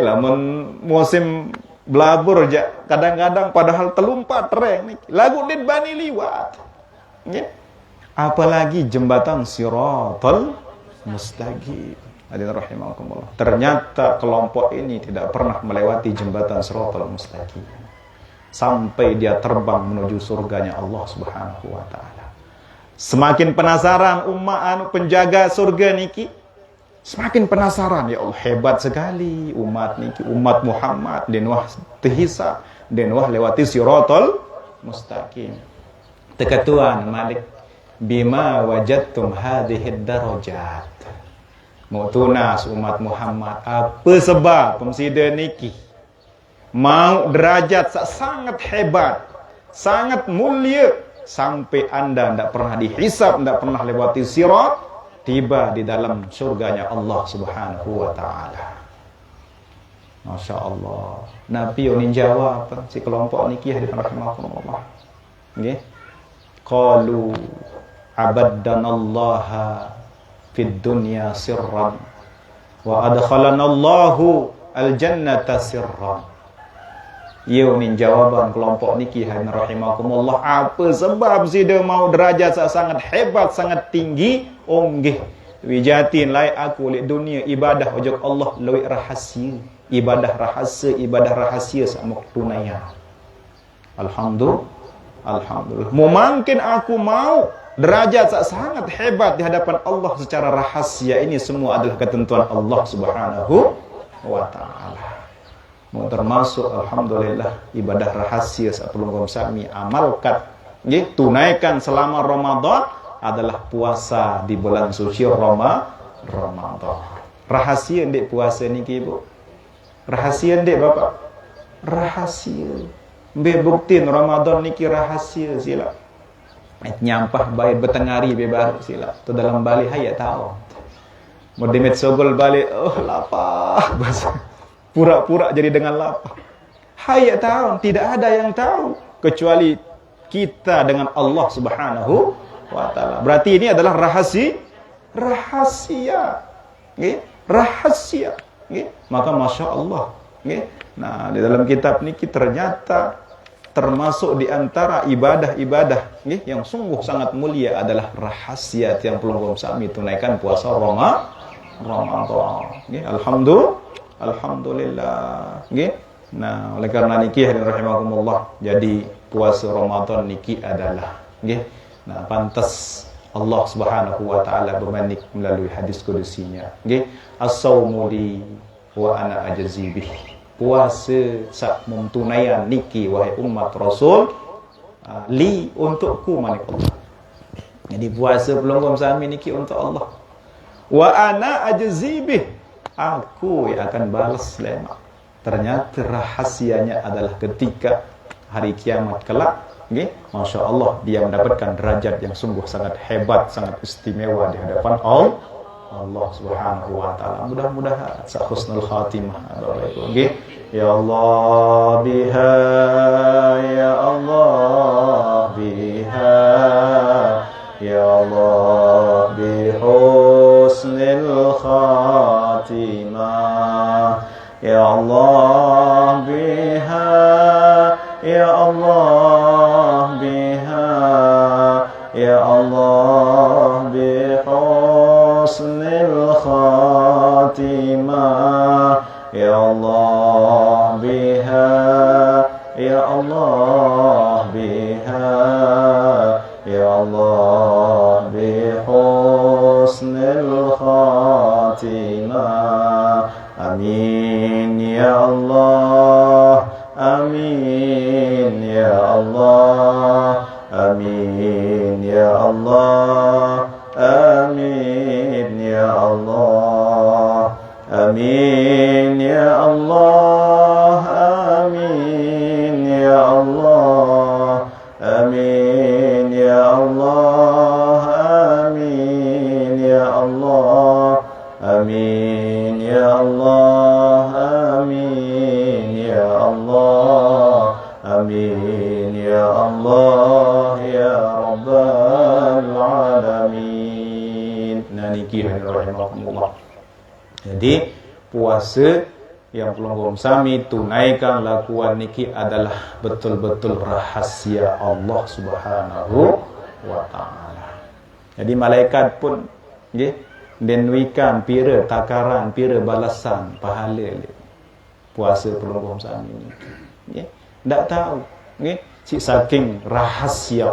Lamun musim belabur aja kadang-kadang padahal telumpat tereng niki. Lagu dit bani liwat. Nggih. Apalagi jembatan Siratal Mustaqim. Hadirin rahimakumullah. Ternyata kelompok ini tidak pernah melewati jembatan Siratal Mustaqim sampai dia terbang menuju surganya Allah Subhanahu wa taala. Semakin penasaran umat penjaga surga niki, semakin penasaran, ya Allah hebat sekali umat niki, umat Muhammad den wah terhisab, den wah lewati Siratal Mustaqim. Tekatuan Malik bima wajadtum hadhihi darajat. Mu'tunas umat Muhammad apa sebab pemsida niki mau derajat sangat hebat, sangat mulia sampai anda tidak pernah dihisab, tidak pernah lewati sirat, tiba di dalam surganya Allah Subhanahu wa taala. Masya Allah. Nabi yang jawab si kelompok niki hadirin rahimakumullah. Nggih. Qalu abadanallaha fid dunya sirran wa adkhalanallahu aljannata sirran. Iyo ni jawaban kelompok niki hadirin rahimakumullah, apa sebab sida mau derajat sangat hebat, sangat tinggi? Nggih, wijatin lai aku li dunia ibadah ojok Allah lewat rahasia, ibadah rahasia sama tunaian. Alhamdulillah. Mungkin aku mau derajat sangat hebat di hadapan Allah secara rahasia, ini semua adalah ketentuan Allah Subhanahu wa taala. Termasuk alhamdulillah ibadah rahasia sebelum kami amalkan, nggih, tunaikan selama Ramadan adalah puasa di bulan suci Ramadan. Rahasia ndek puasa niki Ibu. Rahasia ndek Bapak. Rahasia. Mbe bukti Ramadan niki rahasia sila. Nyampah baik betengari be baru sila. Tu dalam balik hayat tahu. Modemit sogol balik, oh lapar. Pura-pura jadi dengan lapar. Hayat tahu, tidak ada yang tahu kecuali kita dengan Allah Subhanahu wa taala. Berarti ini adalah rahasia. Nggih, rahasia. Nggih. Maka Masya Allah, nggih. Nah, di dalam kitab niki ternyata termasuk di antara ibadah-ibadah nggih yang sungguh sangat mulia adalah rahasia yang perlu kami tunaikan puasa Ramadan. Nggih, alhamdulillah. Nggih. Nah, oleh karena niki hadirin rahimakumullah, jadi puasa Ramadan niki adalah nggih. Nah, pantas Allah Subhanahu wa taala bermanik melalui hadis kudusinya. Nggih, as-saumu li wa ana ajzi bih. puasa sak memtunaian niki wahai umat Rasul li untukku manik Allah. Jadi puasa pelonggom sami niki untuk Allah. Wa ana ajzibih, aku yang akan balas lemak. Ternyata rahasianya adalah ketika hari kiamat kelak, okay? Masya Allah, dia mendapatkan derajat yang sungguh sangat hebat, sangat istimewa di hadapan Allah Subhanahu wa taala. Mudah-mudahan husnul khatimah. Okay? Ya Allah biha, ya Allah biha, ya Allah bi husnil khatimah, ya Allah biha, ya Allah biha, ya Allah bi husnil khatimah, ya Allah biha, ya Allah biha, ya Allah bi husnil khatimah. Amin ya Allah, amin ya Allah, amin ya Allah, amin ya Allah, amin ya Allah, amin ya Allah, amin ya Allah, amin ya Allah, amin ya Allah, amin ya Allah, amin ya Allah ya rabbal alamin. Nah niki rahimakumullah. Jadi puasa yang pelonggom sami tunaikan lakuan niki adalah betul-betul rahasia Allah Subhanahu wa taala. Jadi malaikat pun nggih denwikan pira takaran, pira balasan pahala puasa pelonggom sami niki. Nggih, ndak tahu nggih saking rahasia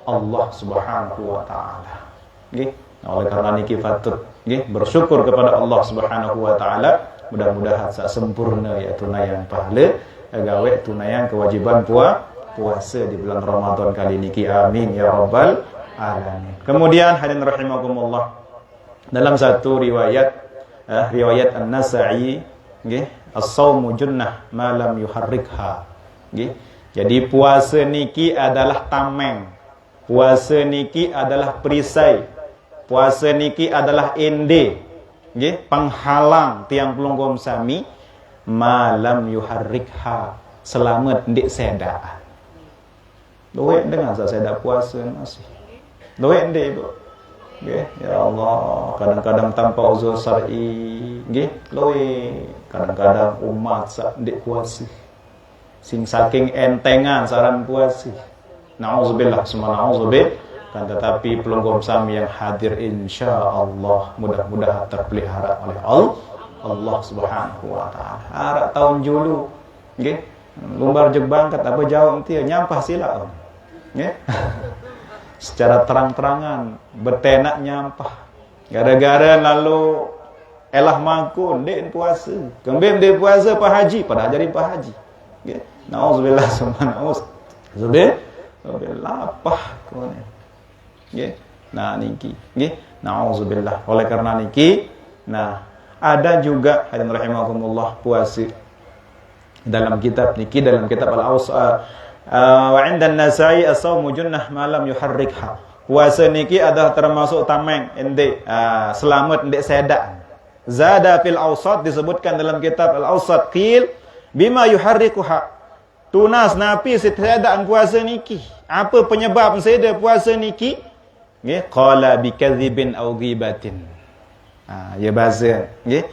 Allah Subhanahu wa taala. Nggih, oleh karena niki patut nggih bersyukur kepada Allah Subhanahu wa taala. Mudah-mudahan sak sempurna ya tunaian pahala gawe tunaian kewajiban puasa di bulan Ramadan kali niki. Amin ya rabbal alamin. Kemudian hadirin rahimakumullah, dalam satu riwayat riwayat An-Nasa'i nggih, as-shaumu junnah ma lam yuharrikha nggih. Jadi puasa niki adalah tameng. Puasa niki adalah perisai. Puasa niki adalah ende. Nggih, penghalang tiang pelonggom sami malam yuharrikha, selamat ndik sedak. Doe dengan saya puasa masih. Doe ndik itu. Nggih, ya Allah, kadang-kadang tanpa uzur syar'i, nggih, loe kadang-kadang umat sak ndik puasa. Sing saking entengan saran puasa. Nauzubillah summa nauzubillah. Kan tetapi pelonggom sami yang hadir insyaallah mudah-mudahan terpelihara oleh Allah Subhanahu wa taala. Harap tahun julu nggih lumbar jeg bangkat apa jawab tia nyampah sila nggih. Secara terang-terangan betenak nyampah. Gara-gara lalu elah makun dek puasa. Kembem dek puasa Pak Haji pada jadi Pak Haji. Nggih. Nauzubillah summa nauzubillah. Lapah kone. Nggih. Nah niki, nggih. Nauzubillah. Oleh karena niki, nah ada juga hadirin rahimakumullah puasa dalam kitab niki, dalam kitab Al-Awsat wa 'inda an-Nasa'i as-shaumu junnah ma lam yuharrikha. Puasa niki adalah termasuk tameng ende selamat ndek sedak. Zada fil Awsat disebutkan dalam kitab Al-Awsat qil bima yuharrikuha. Tunas napi sedakan puasa niki. Apa penyebab seda puasa niki? Nggih, qala bi kadzibin aw ghibatin. Ya bahasa nggih.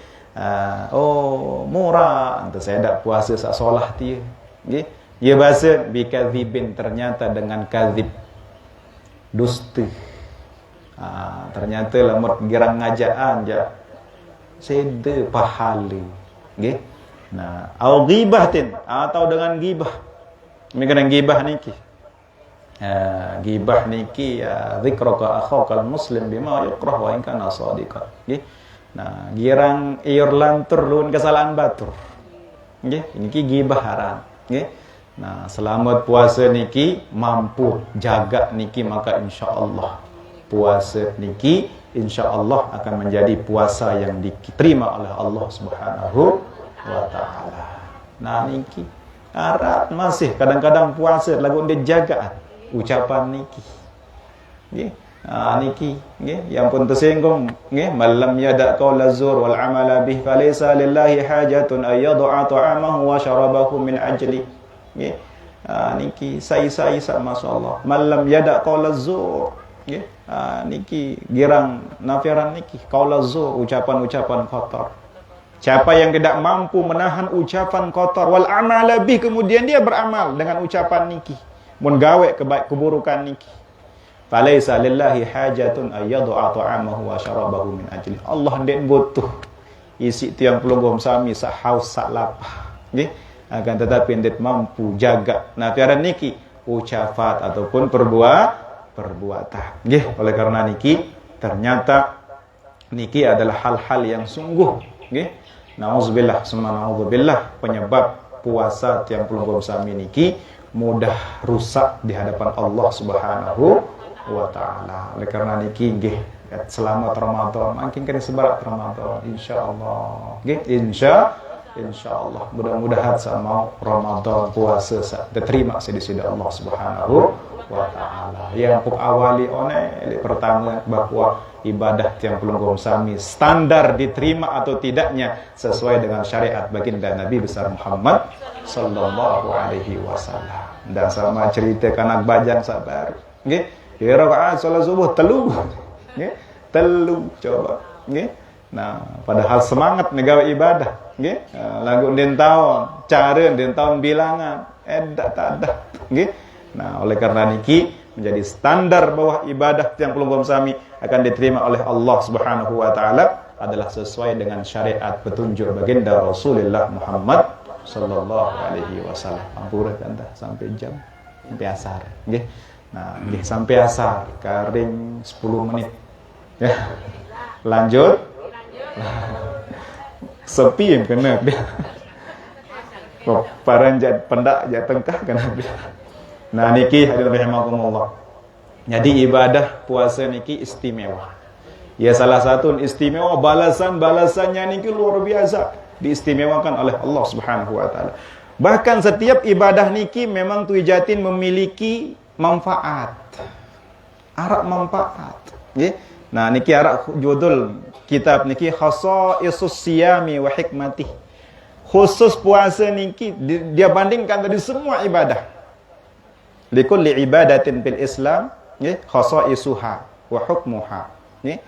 Murah anta saya dak puasa sak solah dia. Nggih. Ya bahasa bi kadzibin, ternyata dengan kadzib. Dusta. Ternyata lemot girang ngajaan ja. Seda pahala. Nggih. Nah, aw ghibatin atau dengan ghibah. Mikirnya ghibah niki. Gibah niki dzikraka akhaka muslim bima yukrah wa in kana shadiqan nggih. Nah, girang iur lantur luhun kesalahan batur Nggih, niki gibah haram. Nggih. Nah, selama puasa niki mampu jaga niki maka insyaallah puasa niki insyaallah akan menjadi puasa yang diterima oleh Allah Subhanahu wa taala. Nah, niki arat masih kadang-kadang puasa lagu dia jaga ucapan niki. Nggih. Niki nggih yang pun tersinggung nggih malam yada qaula zur wal amala bih falaysa lillahi hajatun ay yad'a ta'amahu wa syarabahu min ajli nggih niki sai-sai masyaallah malam yada qaula zur nggih niki girang nafiran niki qaula zur ucapan-ucapan kotor. Siapa yang tidak mampu menahan ucapan kotor wal amala bih kemudian dia beramal dengan ucapan niki mun gawe keburukan niki falaisa lillahi hajatun ayyad'a ta'amahu wa syarabahu min ajli. Allah ndak butuh isi tiang pelunggum sami sak haus sak lapah. Nggih. Akan tetapi ndak mampu jaga nafiaran niki ucapan ataupun perbuatan. Nggih, oleh karena niki ternyata niki adalah hal-hal yang sungguh nggih. Nauzubillah summa nauzubillah penyebab puasa tiang pelunggum sami niki mudah rusak di hadapan Allah Subhanahu wa ta'ala. Oleh karena niki nggih selamat Ramadan makin kene sebarat Ramadan insyaallah nggih insyaallah mudah-mudahan sama Ramadan puasa diterima di sisi Allah Subhanahu wa ta'ala. Yang puk awali pertama bahwa ibadah yang pelunggum sami standar diterima atau tidaknya sesuai dengan syariat baginda Nabi besar Muhammad sallallahu alaihi wasallam. Dan sama cerita kanak bajang sabar nggih ya rakaat salat subuh telu. Nggih. Telu coba. Nggih. Nah, padahal semangat negawe ibadah. Nggih. Lagu den taun, cara den taun bilangan, edak tak ada. Nggih. Nah, oleh karena niki menjadi standar bahwa ibadah yang pelunggum sami akan diterima oleh Allah Subhanahu wa taala adalah sesuai dengan syariat petunjuk baginda Rasulullah Muhammad sallallahu alaihi wasallam. Ampura anda sampai jam sampai asar. Nggih. Nah, nggih sampai asar, karing 10 menit. Ya. Lanjut. Sepi yang kena. Kok paranjat pendak jat tengkah kena. Nah, niki hadirin rahimakumullah. Jadi ibadah puasa niki istimewa. Ya salah satu istimewa balasan-balasannya niki luar biasa diistimewakan oleh Allah Subhanahu wa taala. Bahkan setiap ibadah niki memang tujuatin memiliki manfaat. Arak manfaat. Nggih. Nah niki arak judul kitab niki Khashaisus Siyami wa Hikmatih. Khusus puasa niki dia bandingkan dari semua ibadah. Likulli ibadatin fil Islam nggih khashaisuha wa hukmuha. Nggih.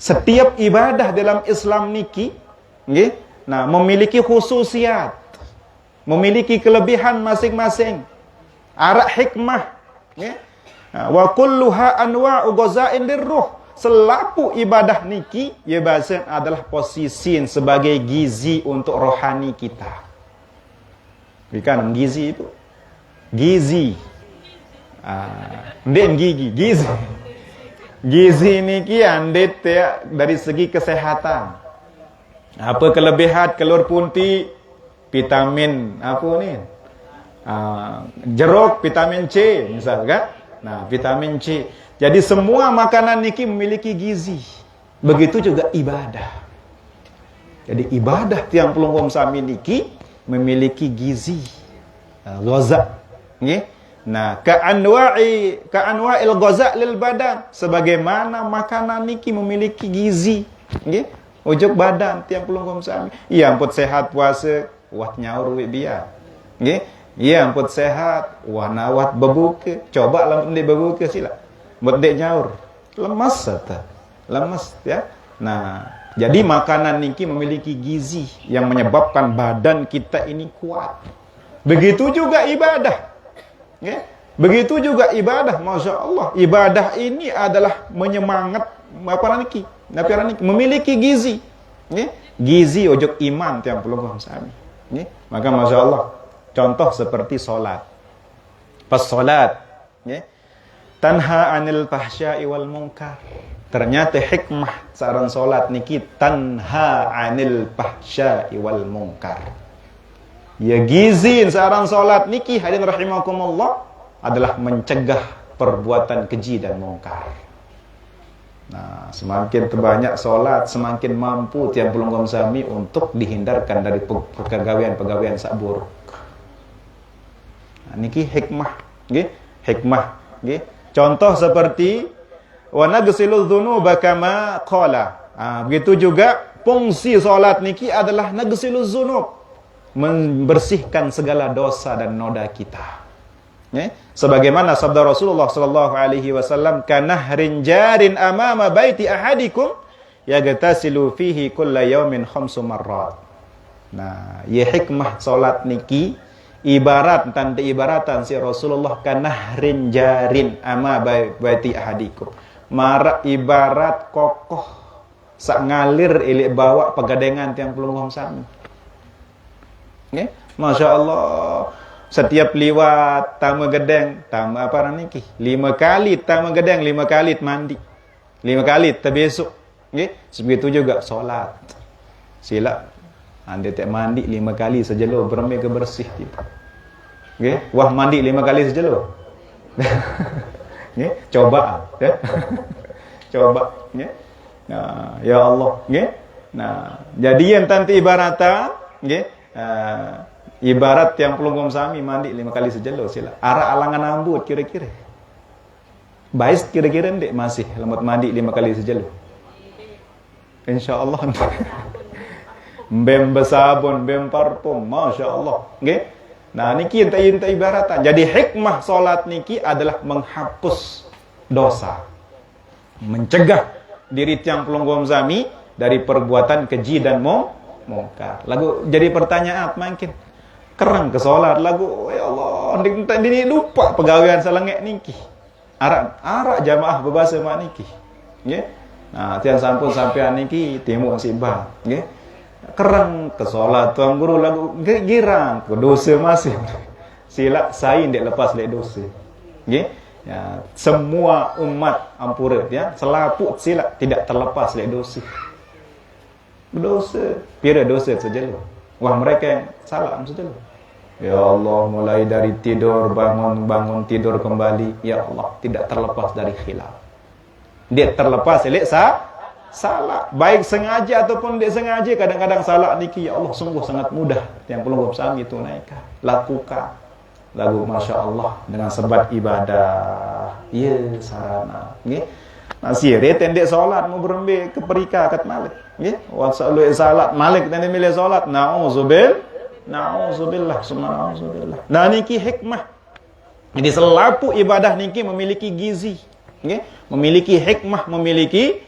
Setiap ibadah dalam Islam niki nggih nah memiliki khususiat. Memiliki kelebihan masing-masing. Arak hikmah nggih. Wa kulluha anwa'u ghazain lirruh. Selapu ibadah niki ya bahasa adalah posisi sebagai gizi untuk rohani kita. Bukan gizi itu. Gizi. Den gigi, gizi. Gizi niki andet ya dari segi kesehatan. Apa kelebihan kelur punti vitamin apa ni? Jeruk vitamin C misalkan. Nah, vitamin C. Jadi semua makanan niki memiliki gizi. Begitu juga ibadah. Jadi ibadah tiang pelunggum sami niki memiliki gizi. Ghaza. Nggih. Nah, ka'anwa'il ghaza lil badan. Sebagaimana makanan niki memiliki gizi. Nggih. Ujuk badan tiang pelunggum sami. Iya ampun sehat puasa, wat nyaur biar. Nggih. Iya ampun sehat, wanawat bebuka. Coba lah ndek bebuka sila. Ndek nyaur. Lemas sata. Lemas ya. Nah, jadi makanan niki memiliki gizi yang menyebabkan badan kita ini kuat. Begitu juga ibadah. Ya? Begitu juga ibadah, Masya Allah. Ibadah ini adalah menyemangat niki, memiliki gizi. Ya? Gizi ojok iman tiang pelunggum sami. Ya? Maka Masya Allah. Contoh seperti solat. Pas solat, ya? Tanha anil fahsya'i wal munkar. Ternyata hikmah saran solat niki tanha anil fahsya'i wal munkar. Ya gizin seorang solat niki hadirin rahimakumullah adalah mencegah perbuatan keji dan mungkar. Nah, semakin terbanyak solat, semakin mampu tiang pelunggom sami untuk dihindarkan dari pegawaian-pegawaian sak buruk. Nah, niki hikmah, nggih, hikmah, nggih. Contoh seperti wa nagsilu dzunuba kama qala. Begitu juga fungsi solat niki adalah nagsilu dzunub, membersihkan segala dosa dan noda kita. Sebagaimana sabda Rasulullah sallallahu alaihi wasallam, kanahrin jarin amama baiti ahadikum yagtasilu fihi kulla yaumin 5 marrat. Nah, ya hikmah salat niki ibarat tanda ibaratan si Rasulullah kanahrin jarin ama baiti ahadikum. Marak ibarat kokoh sak ngalir ilik bawa pegadengan tiang pelunggom sami. Nggih, masya-Allah. Setiap liwat tama gedeng, tama apa niki? 5 kali tama gedeng, 5 kali mandi. 5 kali terbesok. Nggih, sebegitu juga solat. Sila anda tak mandi 5 kali sejelo berme ke bersih gitu. Nggih, wah mandi 5 kali sejelo. Nggih, coba ya. Coba, nggih. Nah, ya Allah, nggih. Nah, jadi yang tanti ibarata, nggih. Ibarat yang pelunggom sami mandi 5 kali sejelo sila. Arah alangan ambut kira-kira. Bais kira-kira ndek masih lemot mandi 5 kali sejelo. Insyaallah. Mbem besabun, mbem parfum, masya-Allah. Nggih. Nah niki enta ibaratan. Jadi hikmah salat niki adalah menghapus dosa. Mencegah diri tiang pelunggom sami dari perbuatan keji dan mungkar. Lagu jadi pertanyaan mungkin kerang ke solat lagu ya Allah ini lupa pegawaian salengek niki arak jamaah berbahasa mak niki nggih. Nah tiang sampun sampean niki timuk sibah nggih kerang ke solat tuan guru lagu girang ke dosa masih sila sain dek lepas lek dosa nggih ya semua umat ampura ya selaput sila tidak terlepas lek dosa pira dosa sejelo. Wah mereka yang salah saja. Ya Allah, mulai dari tidur, bangun tidur kembali. Ya Allah, tidak terlepas dari khilaf. Dia terlepas, salah. Baik sengaja ataupun tidak sengaja. Kadang-kadang salah niki. Ya Allah, sungguh sangat mudah. Yang pelunggom sami tunaikan. Lakukan. Lagu Masya Allah. Dengan sebab ibadah. Ya, sarana. Masih reten dek solat. Mau berembe ke perika kat malik. Wasallu salat malik dan milih salat na'udzubillah subhanallah. Nah niki hikmah. Jadi selapu ibadah niki memiliki gizi, nggih, memiliki hikmah, memiliki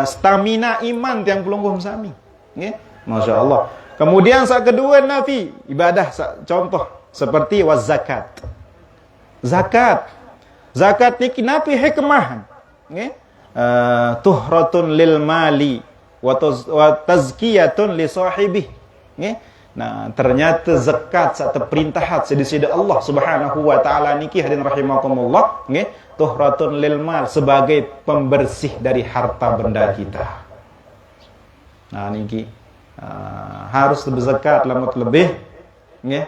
stamina iman yang pelunggum sami, nggih. Masyaallah. Kemudian saat kedua nafi ibadah contoh seperti zakat. Zakat niki nafi hikmah, nggih. Tuhratun lil mali wa tazkiyatun li sahibih. Nah, ternyata zakat satu perintah di sisi Allah Subhanahu wa taala niki hadirin rahimakumullah, nggih, tuhratun lil mal sebagai pembersih dari harta benda kita. Nah, niki harus berzakat lebih nggih,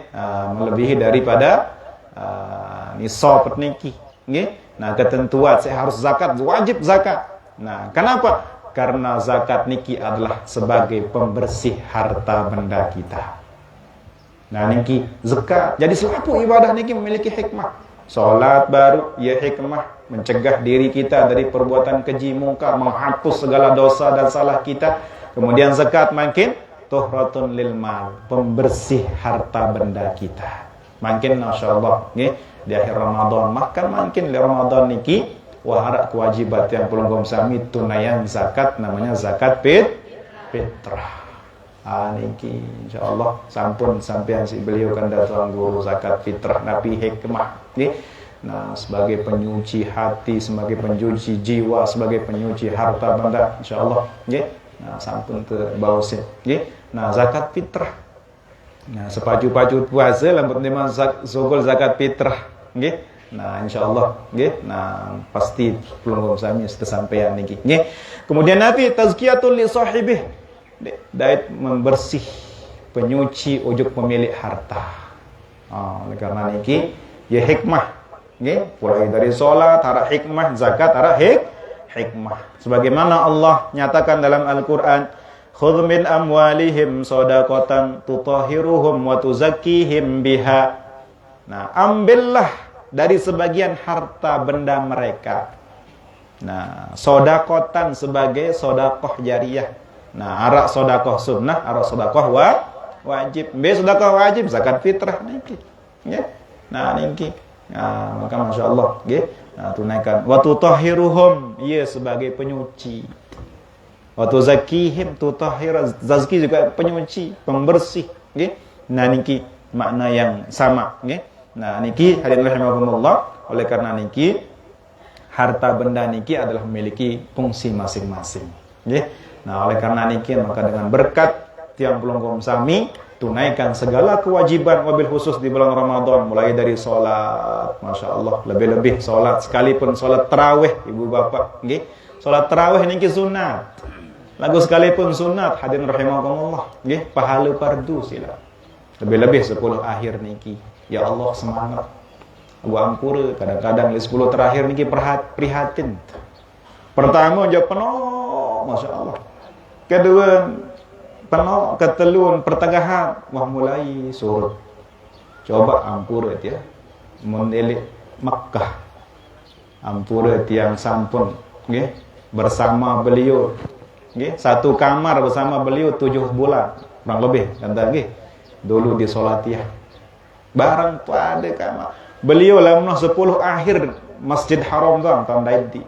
melebihi daripada nisab niki, nggih. Nah, ketentuan saya harus zakat, wajib zakat. Nah, kenapa? Karena zakat niki adalah sebagai pembersih harta benda kita. Nah niki zakat. Jadi selaku ibadah niki memiliki hikmah. Salat baru ya hikmah mencegah diri kita dari perbuatan keji mungkar, menghapus segala dosa dan salah kita. Kemudian zakat makin tuhratun lil mal, pembersih harta benda kita. Makin masyaallah nggih di akhir Ramadan makan makin di Ramadan niki wahara kewajiban yang pelunggom sami tunayan zakat namanya zakat fitrah. Niki insyaallah sampun sampean si beliau kan datang guru zakat fitrah nabi hikmah nggih. Nah sebagai penyuci hati, sebagai penyuci jiwa, sebagai penyuci harta benda insyaallah nggih. Nah sampun terbawa sih nggih. Nah zakat fitrah. Nah sepaju-paju puasa lambut memang sogol zakat fitrah nggih. Nah insyaallah nggih. Nah pasti pelunggom sami kesampaian niki nggih. Kemudian nabi tazkiyatul li sahibih, dait membersih penyuci ujuk pemilik harta. Oleh karena niki ya hikmah nggih, mulai dari salat ara hikmah, zakat ara hikmah. Sebagaimana Allah nyatakan dalam Al-Qur'an, khudh min amwalihim shadaqatan tutahhiruhum wa tuzakkihim biha. Nah, ambillah dari sebagian harta benda mereka. Nah, sodakotan sebagai sodakoh jariyah. Nah, arak sodakoh sunnah, arak sodakoh wajib. Sodakoh wajib zakat fitrah niki. Ya. Nah, niki. Nah, maka masya Allah, nggih. Nah, tunaikan. Wa tutahhiruhum, ia sebagai penyuci. Wa tuzakkihim, tutahhir, zazki juga penyuci, pembersih, nggih. Nah, niki makna yang sama, nggih. Nah, niki hadirin rahimakumullah, oleh karena niki harta benda niki adalah memiliki fungsi masing-masing. Nggih. Nah, oleh karena niki maka dengan berkat tiang pelongkom sami tunaikan segala kewajiban wabil khusus di bulan Ramadan, mulai dari sholat, masya Allah, lebih-lebih sholat, sekalipun sholat tarawih, ibu bapak, nggih. Sholat tarawih niki sunat. Lagu sekalipun sunat, hadirin rahimakumullah, nggih, pahala fardu sila. Lebih-lebih 10 akhir niki. Ya Allah, semangat. Gua ampura, kadang-kadang 10 terakhir niki prihatin. Pertama aja penuh, masya Allah. Kedua penuh, ketelun, pertengahan, wah mulai surut. Coba ampura ya, mendelik Makkah. Ampura tiang sampun, nggih, bersama beliau, nggih, satu kamar bersama beliau 7 bulan, kurang lebih, kata nggih. Dulu di Solatiyah. Barang pada kamar. Beliau lamno 10 akhir Masjid Haram tuan tahun daidi.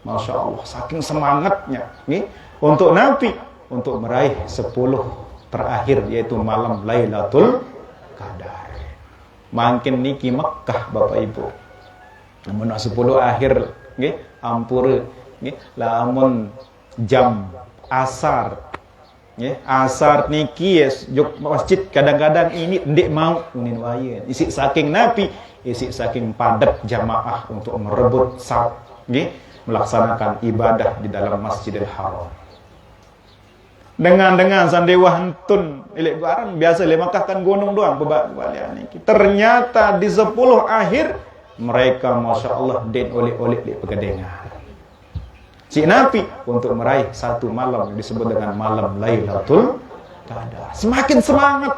Masya Allah, saking semangatnya nih untuk Nabi untuk meraih 10 terakhir yaitu malam Lailatul Qadar. Makin niki Mekah Bapak Ibu. Namun 10 akhir nggih ampura nggih lamun jam asar nggih asar niki juk masjid kadang-kadang ini ndik mau unin wae isi saking Nabi, isi saking padat jamaah untuk merebut saf nggih melaksanakan ibadah di dalam Masjidil Haram. Dengan sandewa hentun ilek barang biasa le Makkah kan gunung doang bebalian niki. Ternyata di 10 akhir mereka masya Allah den oleh-oleh di pegadengan. Si Nabi untuk meraih satu malam yang disebut dengan malam Lailatul Qadar. Semakin semangat,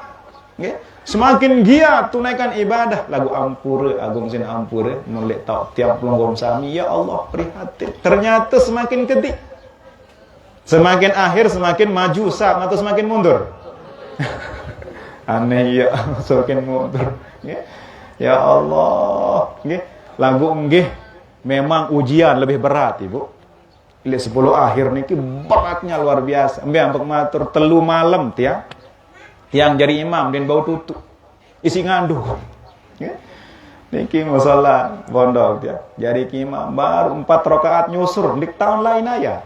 okay? Semakin giat tunaikan ibadah. Lagu ampura, agung sin ampura, mulai tak tiap pelonggom sami. Ya Allah prihatin. Ternyata semakin kedik. Semakin akhir semakin maju sab atau semakin mundur. Aneh ya, semakin mundur. Okay? Ya Allah, okay? Lagu nggih memang ujian lebih berat Ibu. 10 akhir niki beratnya luar biasa. Ambil ampek matur telu malam tiang jadi imam dan bau tutu isi nganduh. Niki musala pondok dia. Jadi imam baru 4 rakaat nyusur di tahun lain aja.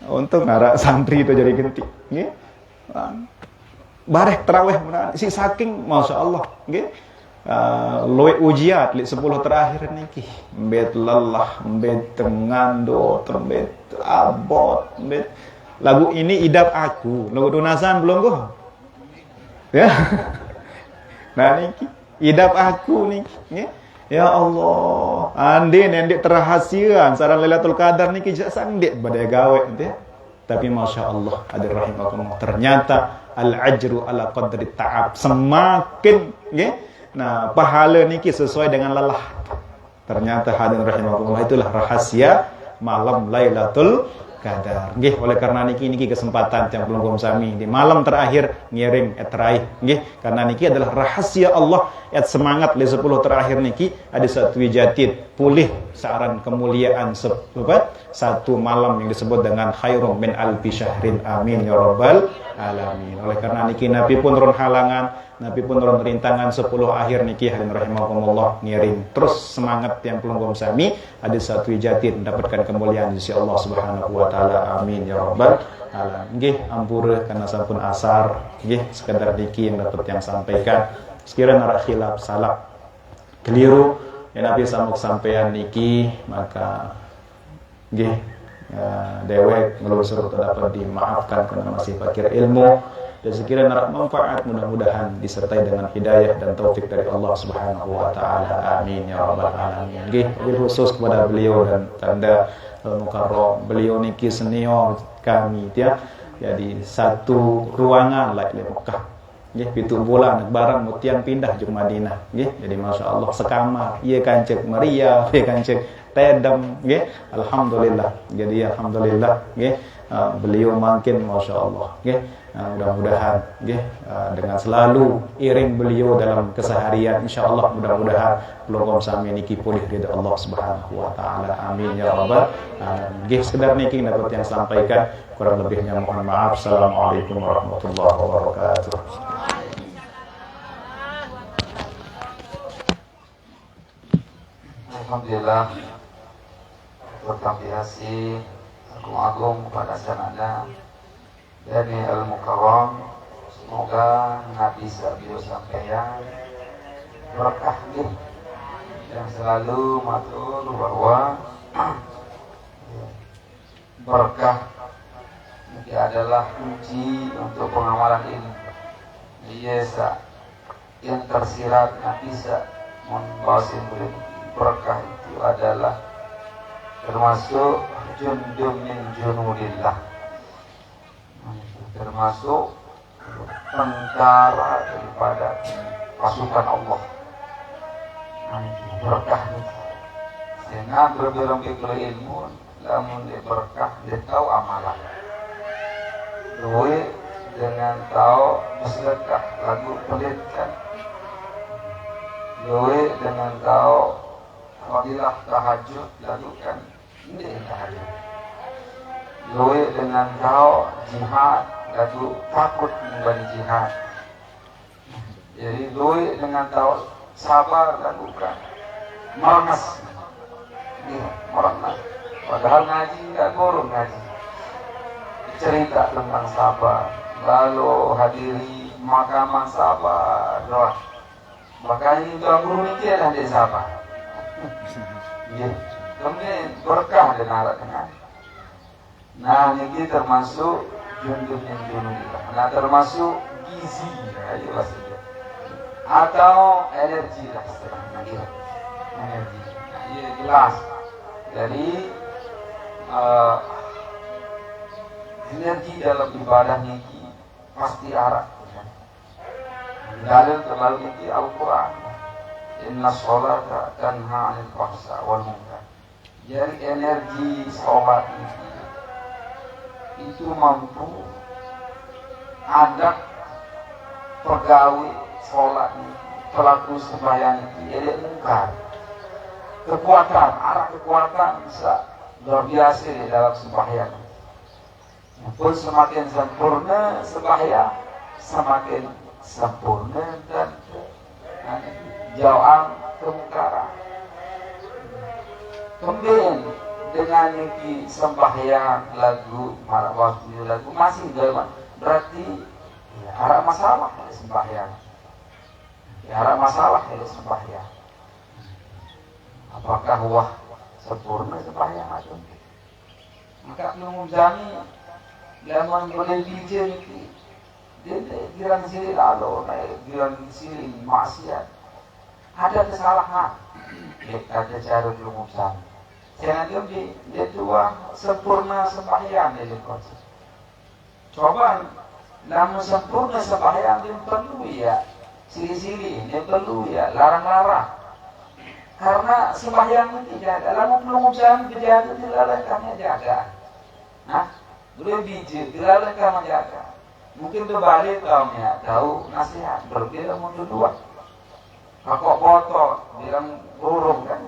Untung ngarak santri itu jadi genti. Nggih. Bareh tarawih si saking masya Allah, nggih. Loe ujiat li 10 terakhir niki mbet lelah mbet tengando tembet abot mbet lagu ini idap aku lagu donasan belum kok ya. Nah niki idap aku niki ya Allah ande nendek terahasian saran Lailatul Qadar niki sang dek badai gawe ente tapi masya Allah hadir rahimakumullah ternyata al ajru ala qadri ta'ab semakin nggih. Nah, pahala niki sesuai dengan lelah. Ternyata hadirin rahimakumullah itulah rahasia malam Lailatul Qadar. Nggih, oleh karena niki kesempatan yang belum sami di malam terakhir ngiring teraih nggih, karena niki adalah rahasia Allah semangat di 10 terakhir niki ada satu wijatid pulih saran kemuliaan satu malam yang disebut dengan khairum min alfi syahrin amin ya rabbal alamin. Oleh karena niki Nabi pun turun halangan, Nabi pun turun rintangan 10 akhir niki hadirin rahimakumullah ngiring terus semangat yang pelonggom sami ada satu wijatid mendapatkan kemuliaan di sisi Allah Subhanahu wa taala amin ya rabbal alamin. Nggih ampura karena sampun asar nggih sekedar niki yang dapat yang sampaikan sekiranya ada khilaf salah keliru yang Nabi samuk sampean niki maka nggih dewek ngelusur dapat dimaafkan karena masih fakir ilmu dan sekiranya dapat manfaat mudah-mudahan disertai dengan hidayah dan taufik dari Allah Subhanahu wa taala. Amin ya rabbal alamin. Nggih, wabil khusus kepada beliau dan tanda mukarram. Beliau niki senior kami ya. Jadi satu ruangan lah di Mekah. Nggih, pitu bulan barang mutian pindah ke Madinah. Nggih, jadi masya-Allah sekamar. Ieu kancek Maria, ieu kancek Tedem, nggih. Alhamdulillah. Jadi alhamdulillah nggih. Beliau makin masya Allah, nggih. Mudah-mudahan nggih dengan selalu iring beliau dalam keseharian insyaallah mudah-mudahan program sami niki pulih ridha Allah Subhanahu wa taala. Amin ya rabbal alamin. Nggih, sekedar niki dapat yang sampaikan, kurang lebihnya mohon maaf. Assalamualaikum warahmatullahi wabarakatuh. Alhamdulillah, berterima agung kepada sanada dari Al-Mukarram. Semoga Nabi Sabiu sampaian berkah yang selalu matur bahwa berkah ini adalah kunci untuk pengamalan ilmu. Biasa yang tersirat bisa membawa ilmu. Berkah itu adalah termasuk jundum min junudillah, termasuk tentara daripada pasukan Allah. Berkah itu dengan berbilang ilmu, namun berkah dia tahu amalan. Doi dengan tahu bersedekah lagu pelitkan. Doi dengan tahu fadilah tahajud lakukan ini tahajud. Doi dengan tahu jihad lalu takut memberi jihad. Jadi doi dengan tahu sabar lakukan merengas. Merengas. Padahal ngaji nggak guru ngaji. Cerita tentang sabar, lalu hadiri makaman sabar, doa. Makanya itu guru mikirlah dia sabar. Ya, kemudian berkah dengan dengan. Nah, ini termasuk jundum yang junudillah. Nah, termasuk gizi, ayo bahasanya. Atau energi lah, energi. Nah, iya jelas. Jadi energi dalam ibadah ini pasti arah. Dalil terlalu ini Al-Quran. Inna sholata tanha 'anil fahsya wal munkar. Jadi energi sholat itu mampu ada pegawai sholat pelaku sembahyang itu elek mungkar. Kekuatan, arah kekuatan bisa luar biasa di dalam sembahyang. Pun semakin sempurna sembahyang, semakin sempurna dan jauhan kemungkaran. Kemudian dengan niki sembahyang lagu marah waktu lagu masih dalam berarti ya, arah masalah dari sembahyang. Ya, arah masalah dari sembahyang. Apakah wah sempurna sembahyang atau tidak? Maka belum jami zaman boleh bijak itu dia giran sini lalu naik giran sini maksiat ada kesalahan ada cara belum jami. Jangan dia dua sempurna sembahyang dia konsep. Coba namun sempurna sembahyang dia perlu ya sili-sili dia perlu ya larang-larang. Karena sembahyang itu jaga, lalu belum jam berjaga dilalaikannya jaga. Nah, boleh biji dilalaikan jaga. Mungkin berbalik kaumnya tahu nasihat berbeda mundur dua. Kakak botol bilang burung kan,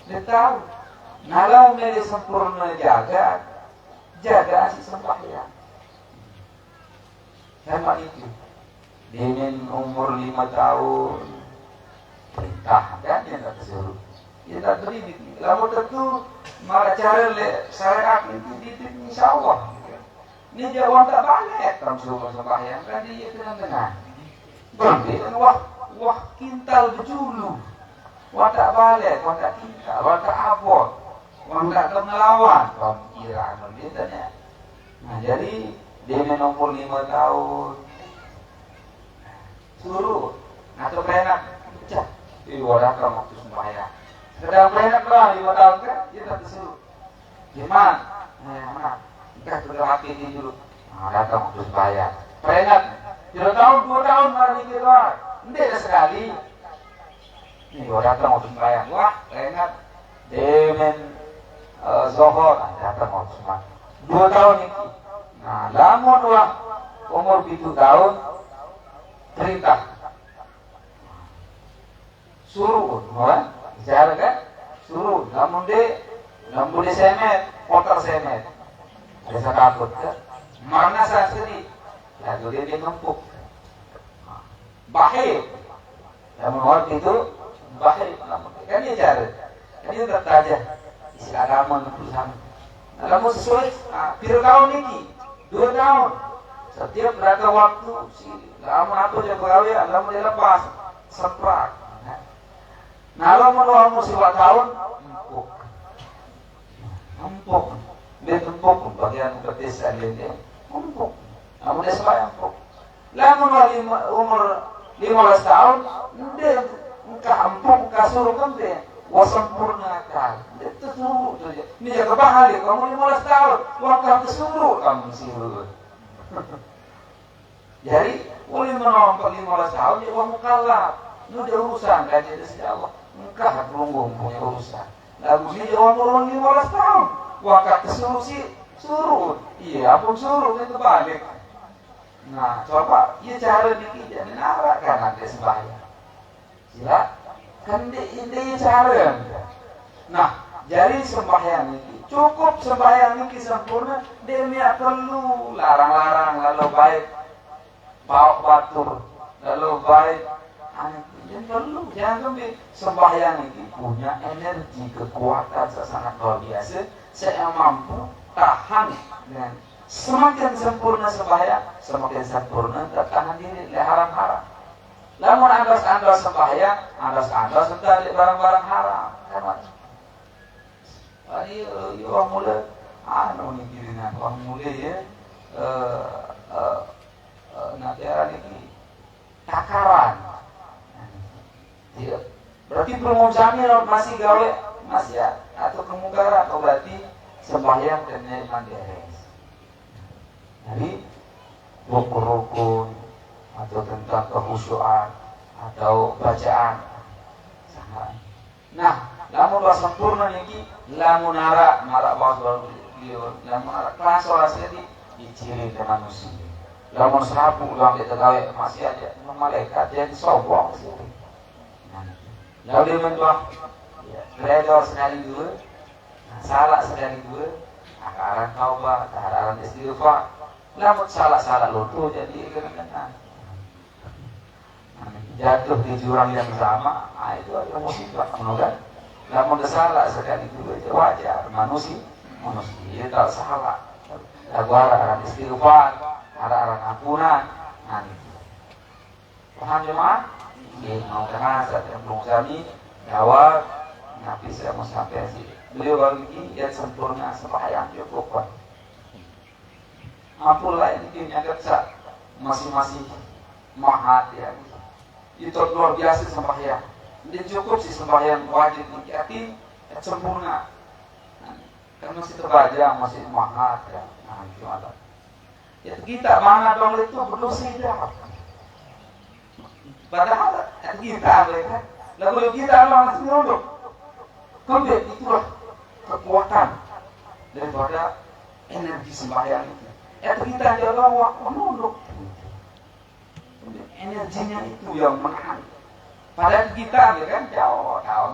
dia tahu. Nah, kalau dia sempurna jaga si sembahyang. Sama itu. Dia umur 5 tahun. Perintah kan dia tak disuruh, dia tak terdidik. Lalu tentu malah cara syariat itu dididik insya Allah. Ini jawab tak balik dalam suruh sembahyang kan dia dengan berbeda wah kintal berjulu, wah tak balik, wah tak kintal, wah tak abot, wah tak ngelawan, wah kira berbedanya. Nah jadi dia umur 5 tahun suruh atau prenak pecah di datang waktu sembahyang sedang prenak lah 5 tahun kan dia tak disuruh gimana mana kita sudah mati di dulu datang waktu sembahyang prenak 3 tahun 2 tahun malah dikit doang tidak sekali ini datang waktu sembahyang wah prenak demen zohor datang waktu sembahyang 2 tahun ini nah lamun wah umur 7 tahun perintah suruh bicara kan suruh namun dia semet kotor semet biasa takut kan mana saya sedih lalu dia ngempuk bahaya namun waktu itu bahaya kan dia cara kan dia tertaja istilah agama berusaha namun sesuai pira tahun ini 2 tahun setiap berapa waktu si namun aku jago gawe namun dia lepas seprak nah lo mau musibah tahun empuk dia empuk bagian betis alilnya empuk namun dia sembahyang empuk namun umur 15 tahun dia engkau empuk engkau suruh kan dia wasempurnakan dia suruh ini jaga bahaya kamu 15 tahun waktu suruh kamu suruh jadi oleh menompak 15 tahun dia wah mukallaf itu dia urusan kan jadi sejak Allah engkau berunggung punya urusan lalu dia orang 15 tahun waktu suruh sih suruh iya pun suruh itu balik nah coba ia cara dikit jadi narak kan nanti sembahyang sila kan dia cara nah jadi sembahyang ini cukup sembahyang ini sempurna dia niat perlu larang-larang lalu baik bawa batur lalu baik jangan perlu jangan sampai sembahyang ini punya energi kekuatan sangat luar biasa saya mampu tahan dengan semakin sempurna sembahyang semakin sempurna tertahan diri dari haram-haram namun andas-andas sembahyang andas-andas tentang barang-barang haram kan ini orang mula ini kirinan orang mula ya nanti orang ini takaran tidak berarti permukaan masih gawe masih atau kemungkaran atau berarti sembahyang dan mandiris jadi rukun-rukun atau tentang kehusuan atau bacaan nah lamun bahasa sempurna ini lamun marak bahasa beliau lamun marak kelas orang jadi diciri ke manusia lamun serapu uang kita gawe masih aja malaikat jadi sombong sih lalu dia mentuah redor sekali dua salah sekali dua akaran taubat akaran istighfar namun salah lutu jadi kena jatuh di jurang yang sama itu ada musibah kan namun salah sekali dua itu wajar manusia dia tak salah lagu arahan istighfar arahan ampunan paham jemaah mau kenal saat yang belum kami jawab nabi saya mau sampai sih beliau baru ini yang sempurna sembahyang cukup ampun lah ini yang kerja masing-masing mahat ya itu luar biasa sembahyang dia cukup sih sembahyang wajib yakin sempurna kan masih terbaca masih mahat ya gimana ya kita mana dong itu belum siap padahal kita mereka lalu kita langsung nunduk kemudian itulah kekuatan daripada energi sembahyang itu kita jaga waktu nunduk energinya itu yang menahan padahal kita kan jauh tahun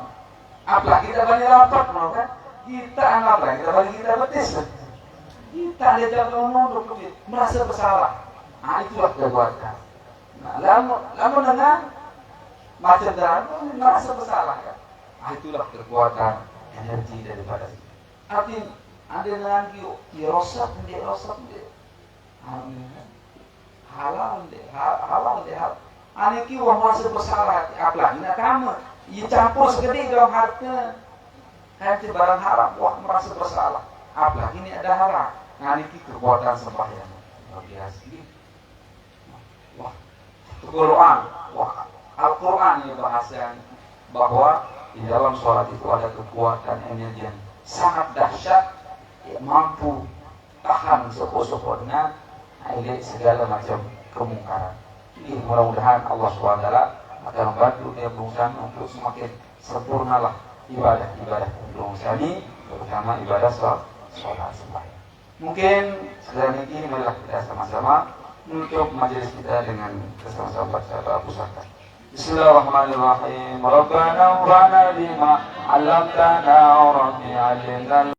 apalagi kita banyak lapar kan kita anggap kita bagi kita betis kita jaga nunduk merasa bersalah itulah kekuatan lalu dengan macam dalam merasa bersalah kan itulah kekuatan energi daripada arti ada dengan dirosap dia halal ane ki wong merasa bersalah apalagi nak kamu campur segede dalam hati barang haram wah merasa bersalah apalagi ini ada haram ane ki kekuatan sembahyang luar biasa wah Quran. Wah, Al-Quran ini bahasanya bahwa di dalam sholat itu ada kekuatan energi yang sangat dahsyat, yang mampu tahan sepoh-sepohnya segala macam kemungkaran. Jadi mudah-mudahan Allah SWT akan membantu dia berusaha untuk semakin sempurnalah ibadah-ibadah ini, terutama ibadah sholat sembahyang. Mungkin sekali ini marilah kita sama-sama menutup majelis kita dengan bersama-sama baca doa pusaka. Bismillahirrahmanirrahim. Rabbana wa bima 'allamtana wa rabbi 'allimna